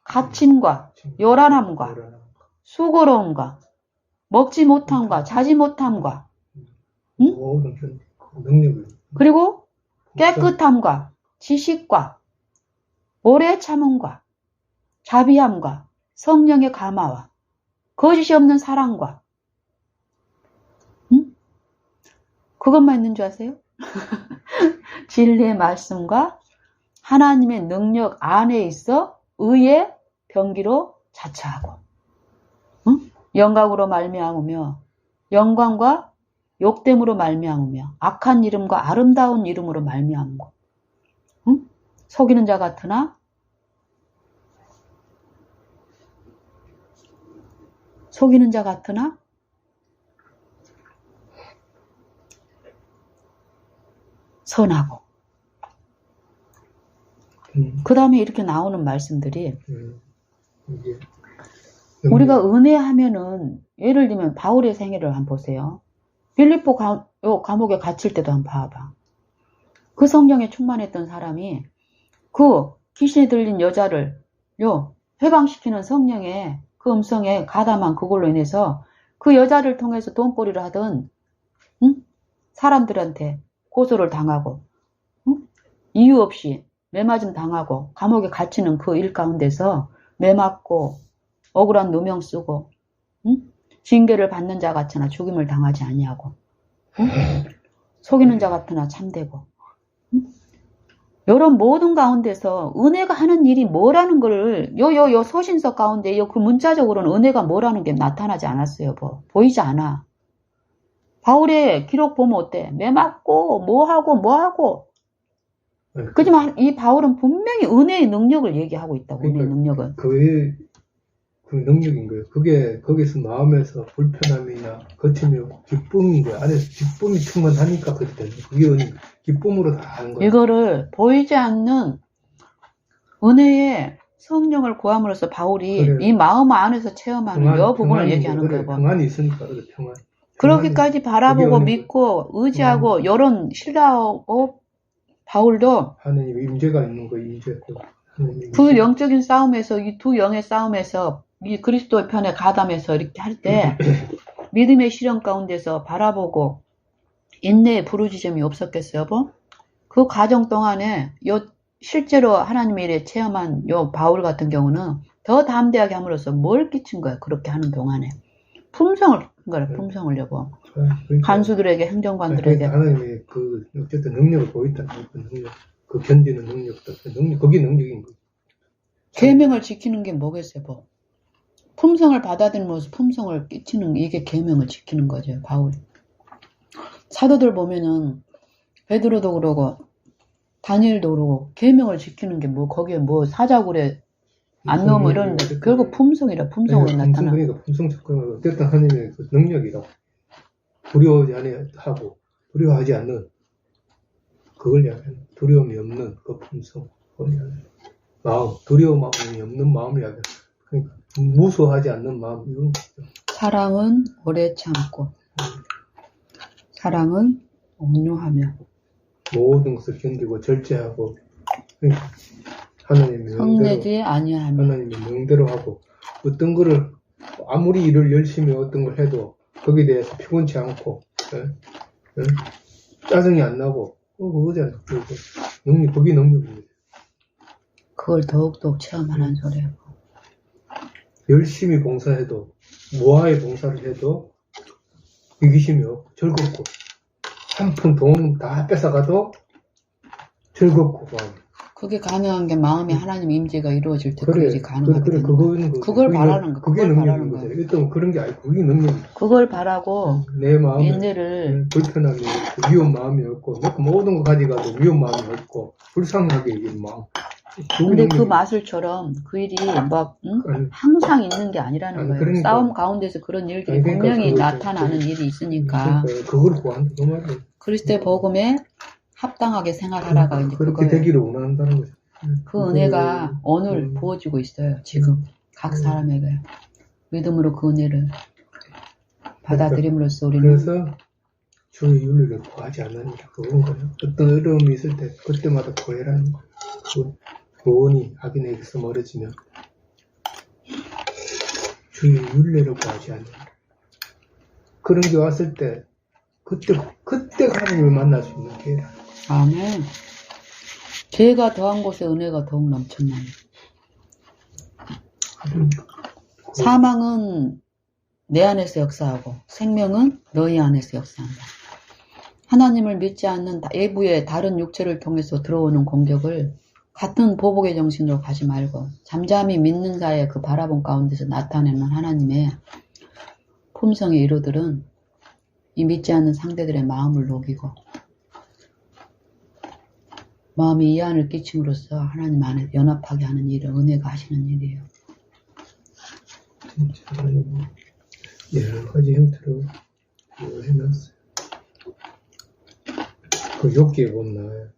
갇힘과 요란함과 수고로움과 먹지 못함과 자지 못함과 그리고 깨끗함과 지식과 오래 참음과 자비함과 성령의 감화와 거짓이 없는 사랑과 그것만 있는 줄 아세요? 진리의 말씀과 하나님의 능력 안에 있어 의의 병기로 자처하고 영광으로 말미암으며 영광과 욕됨으로 말미암으며 악한 이름과 아름다운 이름으로 말미암고 속이는 자 같으나 선하고 그 다음에 이렇게 나오는 말씀들이 우리가 은혜하면은 예를 들면 바울의 생애를 한번 보세요. 빌립보 감옥에 갇힐 때도 한번 봐봐. 그 성령에 충만했던 사람이 그 귀신이 들린 여자를 해방시키는 성령의 그 음성에 가담한 그걸로 인해서 그 여자를 통해서 돈벌이를 하던 사람들한테 고소를 당하고 이유 없이 매맞음 당하고 감옥에 갇히는 그 일 가운데서 매맞고 억울한 누명 쓰고 징계를 받는 자 같으나 죽임을 당하지 아니하고 속이는 자 같으나 참되고 요런 모든 가운데서 은혜가 하는 일이 뭐라는 걸, 요 소신서 가운데, 그 문자적으로는 은혜가 뭐라는 게 나타나지 않았어요, 보이지 않아. 바울의 기록 보면 어때? 매 맞고, 뭐 하고. 그지만 이 바울은 분명히 은혜의 능력을 얘기하고 있다고, 그러니까 은혜의 능력은. 그 능력인 거예요. 그게 거기서 마음에서 불편함이나 거치며 기쁨인 거예요. 안에서 기쁨이 충만하니까 그렇게 되는 거예요. 그게 기쁨으로 다 하는 거예요. 이거를 보이지 않는 은혜의 성령을 구함으로써 바울이 그래. 이 마음 안에서 체험하는 이 부분을 얘기하는 그래, 거예요. 평안이 있으니까 그래, 평안. 그렇게까지 바라보고 그게 믿고 의지하고 요런 신뢰하고 바울도 하느님의 임재가 있는 거예요. 임재. 그 영적인 싸움에서 이 두 영의 싸움에서 이 그리스도의 편에 가담해서 이렇게 할 때 믿음의 시련 가운데서 바라보고 인내의 부르짖음이 없었겠어요, 여보? 그 과정 동안에 실제로 하나님의 일에 체험한 바울 같은 경우는 더 담대하게 함으로써 뭘 끼친 거야, 그렇게 하는 동안에. 품성을 여보. 그러니까, 간수들에게, 행정관들에게. 하나님의 어쨌든 능력을 보였다는 그 능력. 그 견디는 능력도, 그게 능력인 거예요. 계명을 지키는 게 뭐겠어요, 뭐. 품성을 받아들이면서 품성을 끼치는, 이게 계명을 지키는 거죠, 바울이. 사도들 보면은, 베드로도 그러고, 다니엘도 그러고, 계명을 지키는 게 거기에 사자굴에 안 넣으면 이러는데, 결국 품성이라, 품성으로 나타나. 그러니까 품성 접근하고, 어쨌든 하나님의 그 능력이라고. 두려워하지 하고, 두려워하지 않는, 그걸 이야기하는, 두려움이 없는 그 품성, 그걸 이야기하는. 마음, 두려움이 없는 마음을 이야기하는. 그러니까, 무서워하지 않는 마음, 이런 거죠. 사랑은 오래 참고, 사랑은 온유하며, 모든 것을 견디고 절제하고, 그러니까 하나님의 성내지 아니하며, 하나님의 명대로 하고, 어떤 거를 아무리 일을 열심히 어떤 걸 해도 거기에 대해서 피곤치 않고, 짜증이 안 나고, 그거잖아. 그게 능력입니다. 그걸 더욱더욱 체험하는 소리예요. 열심히 봉사해도, 무아의 봉사를 해도 이기심이 없고 즐겁고, 한 푼 돈 다 뺏어가도 즐겁고, 그게 가능한 게 마음에 하나님 임재가 이루어질 때 그것이 가능하게 되는 거예요. 그걸 바라는 거. 그게 능력인 거죠. 일단 그런 게 아니고 그게 능력이죠. 그걸 바라고 내 마음에 인내를 불편하게 없고 미운 마음이 없고 모든 거 가져가도 미운 마음이 없고 불쌍하게 이긴 마음. 근데 그 마술처럼 그 일이 항상 있는 게 아니라는 거예요. 그러니까. 싸움 가운데서 그런 일들이 분명히 나타나는 일이 있으니까. 그걸 구한다 그 말이에요. 그리스도의 복음에 합당하게 생활하라가 이제 그렇게 그거예요. 되기를 원한다는 거죠. 그 은혜가 오늘 부어지고 있어요. 지금 각 사람에게 믿음으로 그 은혜를 받아들임으로써 우리는 그래서 주의 윤리를 구하지 않으니까 그런 거예요. 어떤 어려움이 있을 때 그때마다 구해라는 거예요. 구원이 악인에게서 멀어지면 주의 윤례를 구하지 않는 그런 게 왔을 때 그때 하나님을 만날 수 있는 기회다. 아멘. 죄가 더한 곳에 은혜가 더욱 넘쳤나니. 사망은 내 안에서 역사하고 생명은 너희 안에서 역사한다. 하나님을 믿지 않는 외부의 다른 육체를 통해서 들어오는 공격을 같은 보복의 정신으로 가지 말고 잠잠히 믿는 자의 그 바라본 가운데서 나타내는 하나님의 품성의 이루들은 이 믿지 않는 상대들의 마음을 녹이고 마음이 이안을 끼침으로써 하나님 안에 연합하게 하는 일을 은혜가 하시는 일이에요. 진짜 여러 가지 형태로 해놨어요. 그 욕기에 보면 나와요.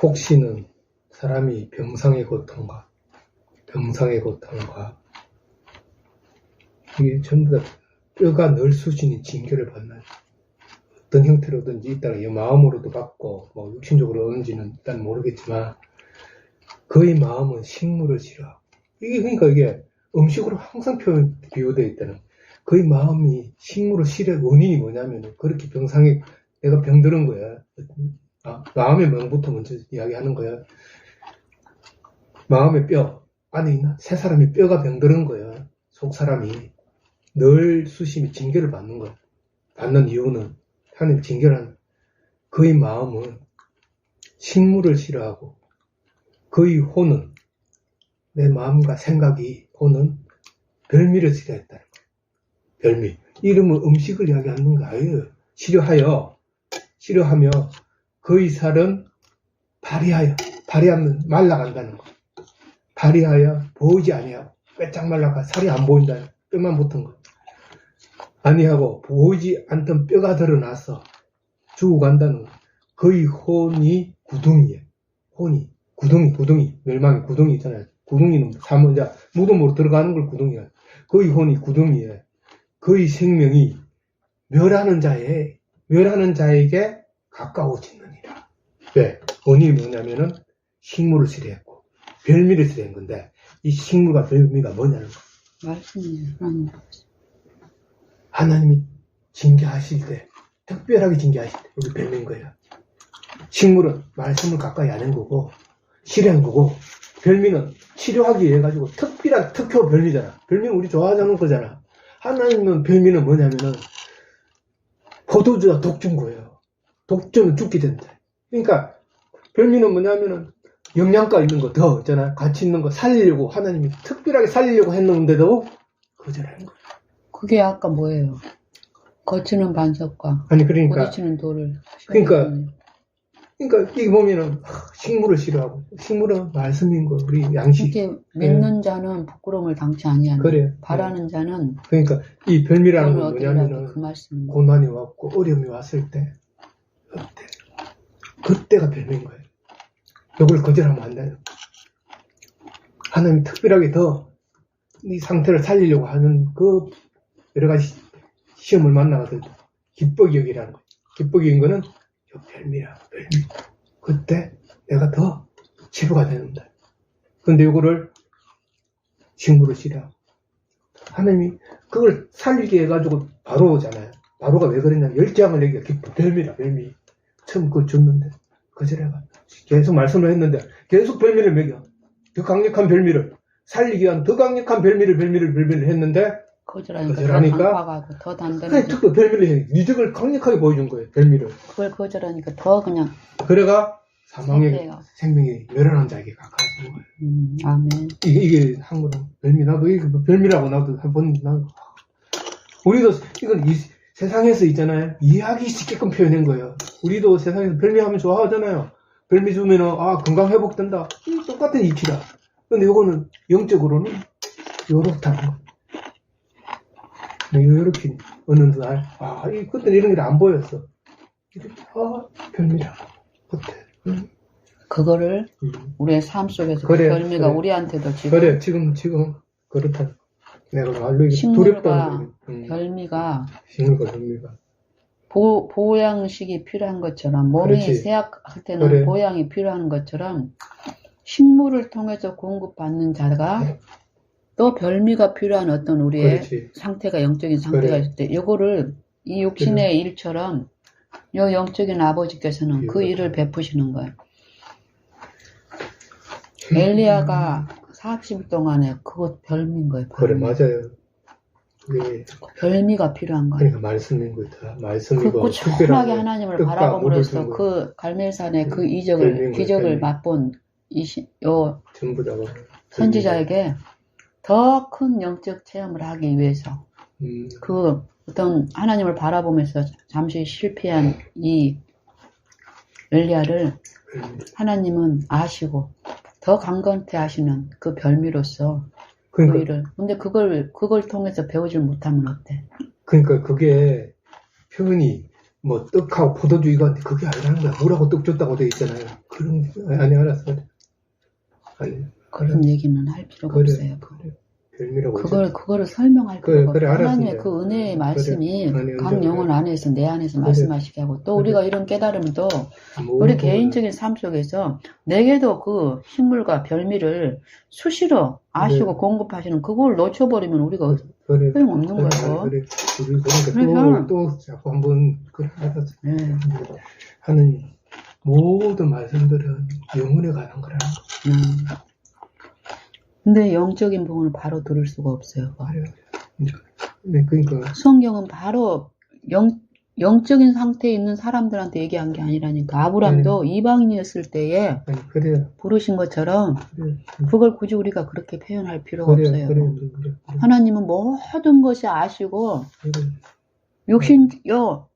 혹시는 사람이 병상의 고통과 이게 전부 다 뼈가 늘 수준인 징계를 받나요? 어떤 형태로든지 있다가 마음으로도 받고 뭐 육신적으로 오는지는 일단 모르겠지만 그의 마음은 식물을 싫어하고 이게 음식으로 항상 비유되어 있다는 그의 마음이 식물을 싫어의 원인이 뭐냐면 그렇게 내가 병들은 거야. 마음의 명부터 먼저 이야기하는 거야. 마음의 뼈 안에 있나? 새 사람이 뼈가 병들은 거야. 속 사람이 늘 수심이 징계를 받는 거야. 받는 이유는 하나님 징계를 그의 마음은 식물을 싫어하고 그의 혼은 내 마음과 생각이 혼은 별미를 싫어했다는 거예요. 별미. 이름은 음식을 이야기하는 거 아니에요. 싫어하며 그의 살은 발이하면 말라간다는 거. 발이하여 보이지 아니하고 빼짝 말라가 살이 안 보인다는 거. 뼈만 붙은 거. 아니하고 보이지 않던 뼈가 드러나서 죽어간다는 거. 그의 혼이 구덩이에 혼이 구덩이 멸망의 구덩이 있잖아요. 구덩이는 사문자 무덤으로 들어가는 걸 구덩이야. 그의 혼이 구덩이에 그의 생명이 멸하는 자에게 가까워지느니라. 왜? 원인이 뭐냐면은 식물을 싫어했고 별미를 싫어한 건데 이 식물과 별미가 뭐냐는 거. 말씀이에요. 하나님이 징계하실 때 특별하게 징계하실 때 우리 별미인 거예요. 식물은 말씀을 가까이 안 한 거고 싫어한 거고 별미는 치료하기 위해 가지고 특별한 특효 별미잖아. 별미는 우리 좋아하자는 거잖아. 하나님은 별미는 뭐냐면은 포도주가 독주인 거예요. 독주는 죽게 된다. 그러니까 별미는 뭐냐면은 영양가 있는 거 더 있잖아. 가치 있는 거 살리려고 하나님이 특별하게 살리려고 했는데도 거절하는 거예요. 그게 아까 뭐예요? 거치는 반석과 아니 그러니까 부딪히는 돌을 그러니까 이게 보면은 식물을 싫어하고 식물은 말씀인 거 우리 양식. 이렇게 믿는 자는 부끄러움을 당치 아니하는 그래. 바라는 자는 그러니까 이 별미라는 건 그건 어디라도 뭐냐면은 그 말씀입니다. 고난이 왔고 어려움이 왔을 때 그때가 별미인 거예요. 이걸 거절하면 안 돼요. 하나님이 특별하게 더 이 상태를 살리려고 하는 그 여러 가지 시험을 만나거든. 기뻐기 여기라는 거예요. 기뻐기 여긴 거는 별미야, 별미. 그때 내가 더 치료가 되는다. 근데 이거를 식물을 싫어하고 하나님이 그걸 살리게 해가지고 바로잖아요. 바로가 왜 그랬냐면 열정을 얘기해. 별미라, 별미. 처음 그거 줬는데 거절해가. 계속 말씀을 했는데 계속 별미를 먹여. 더 강력한 별미를 살리기 위한 더 강력한 별미를 했는데 거절하니까 더 강화하고 더 단단하게 특히 별미를 해. 이적을 강력하게 보여준 거예요. 별미를. 그걸 거절하니까 더 그냥 그래가 사망의 생명이 멸하는 자에게 가까워진 거예요. 아멘. 이게 한 거는 별미. 나도 이거 별미라고 나도 한번 우리도 이건 이 세상에서 있잖아요. 이해하기 쉽게끔 표현한 거예요. 우리도 세상에서 별미하면 좋아하잖아요. 별미 주면은 건강 회복된다. 똑같은 이치다. 근데 이거는 영적으로는 요렇다는 거. 요렇게 어느 날 그때는 이런 게 안 보였어. 이렇게 별미라. 그때. 그거를 우리의 삶 속에서 그래, 그 별미가 그래. 우리한테도 지금 그래 지금 그렇다. 내가 말로 이게 식물과 두렵다는 별미가 식물과 별미가 보양식이 필요한 것처럼 몸이 그렇지. 쇠약할 때는 그래. 보양이 필요한 것처럼 식물을 통해서 공급받는 자가 또 별미가 필요한 어떤 우리의 그렇지. 상태가 영적인 상태가 그래. 있을 때 이거를 이 육신의 일처럼 요 영적인 아버지께서는 그 일을 베푸시는 거예요. 엘리야가 40일 동안에 그것 별미인 거예요. 그래 맞아요. 그게 별미가 필요한 거예요. 그러니까 말씀인 거다. 말씀이고 그 꾸준하게 하나님을 뜻과 바라봄으로써 의도를 그 갈멜산의 그 별미인 이적을 거예요, 기적을 별미. 맛본 요 전부 다 선지자에게 더 큰 영적 체험을 하기 위해서 그 어떤 하나님을 바라보면서 잠시 실패한 이 엘리야를 하나님은 아시고 더 강건케 하시는 그 별미로서 그러니까, 그 일을 근데 그걸 통해서 배우질 못하면 어때? 그러니까 그게 표현이 뭐 떡하고 포도주 이거한테 그게 아니라는 거야. 물하고 떡 줬다고 돼 있잖아요. 그런 아니 알았어. 아니 그런 얘기는 할 필요가 그래, 없어요. 그래. 별미라고 그거를 설명할 필요가 그래, 없어요. 하나님의 알았습니다. 그 은혜의 말씀이 아니, 각 영혼 안에서 내 안에서 그래. 말씀하시게 하고 또 우리가 이런 깨달음도 뭐, 우리 개인적인 삶 속에서 내게도 그 식물과 별미를 수시로 아시고 공급하시는 그걸 놓쳐버리면 우리가 그래. 소용없는 거예요. 그래. 우리 그러니까 또 자꾸 한번 그래 알았어. 하는 모든 말씀들은 영혼에 관한 거라는 거. 근데 영적인 부분을 바로 들을 수가 없어요. 네, 그러니까 성경은 바로 영적인 상태에 있는 사람들한테 얘기한 게 아니라니까. 아브람도 이방인이었을 때에 아니, 그래요. 부르신 것처럼 그래요. 그걸 굳이 우리가 그렇게 표현할 필요가 그래요. 없어요. 그래요. 그래요. 하나님은 모든 것이 아시고 그래요. 욕심요.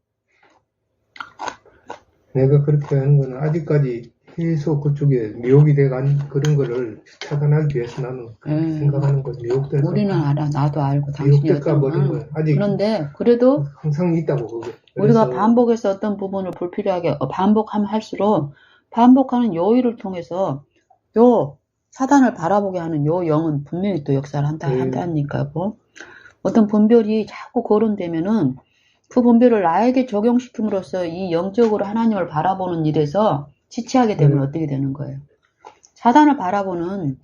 내가 그렇게 하는 거는 아직까지 계속 그쪽에 미혹이 돼간 그런 거를 차단하기 위해서 나는 그렇게 생각하는 거지. 미혹될까 우리는 알아. 나도 알고 당신이 미혹될까 어떤 버린 거야. 아직 그런데 그래도 항상 있다고 그게. 우리가 그래서 반복해서 어떤 부분을 불필요하게 반복하면 할수록 반복하는 요일을 통해서 요 사단을 바라보게 하는 요 영은 분명히 또 역사를 한다니까. 뭐 어떤 분별이 자꾸 거론되면은 그 분별을 나에게 적용시킴으로써 이 영적으로 하나님을 바라보는 일에서 지체하게 되면 어떻게 되는 거예요? 사단을 바라보는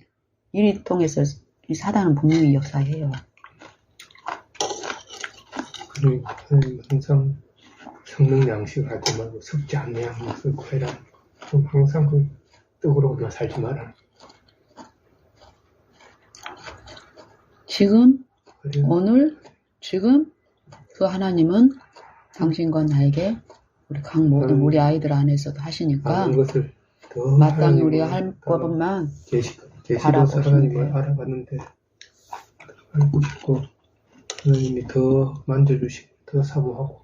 일이 통해서 이 사단은 분명히 역사해요. 그러니까 항상 성능 양식을 하지 말고 섭지 않는 양식을 구해라. 그럼 항상 그 떡으로 우리가 살지 마라. 지금 그래요. 오늘 지금 그 하나님은 당신과 나에게 우리 각 모든 우리 아이들 안에서도 하시니까 아는 것을 더 마땅히 우리가 하나님을 할 법만 계시로 바라보시면 하나님을 돼요. 알아봤는데 알고 싶고 하나님이 더 만져주시고 더 사모하고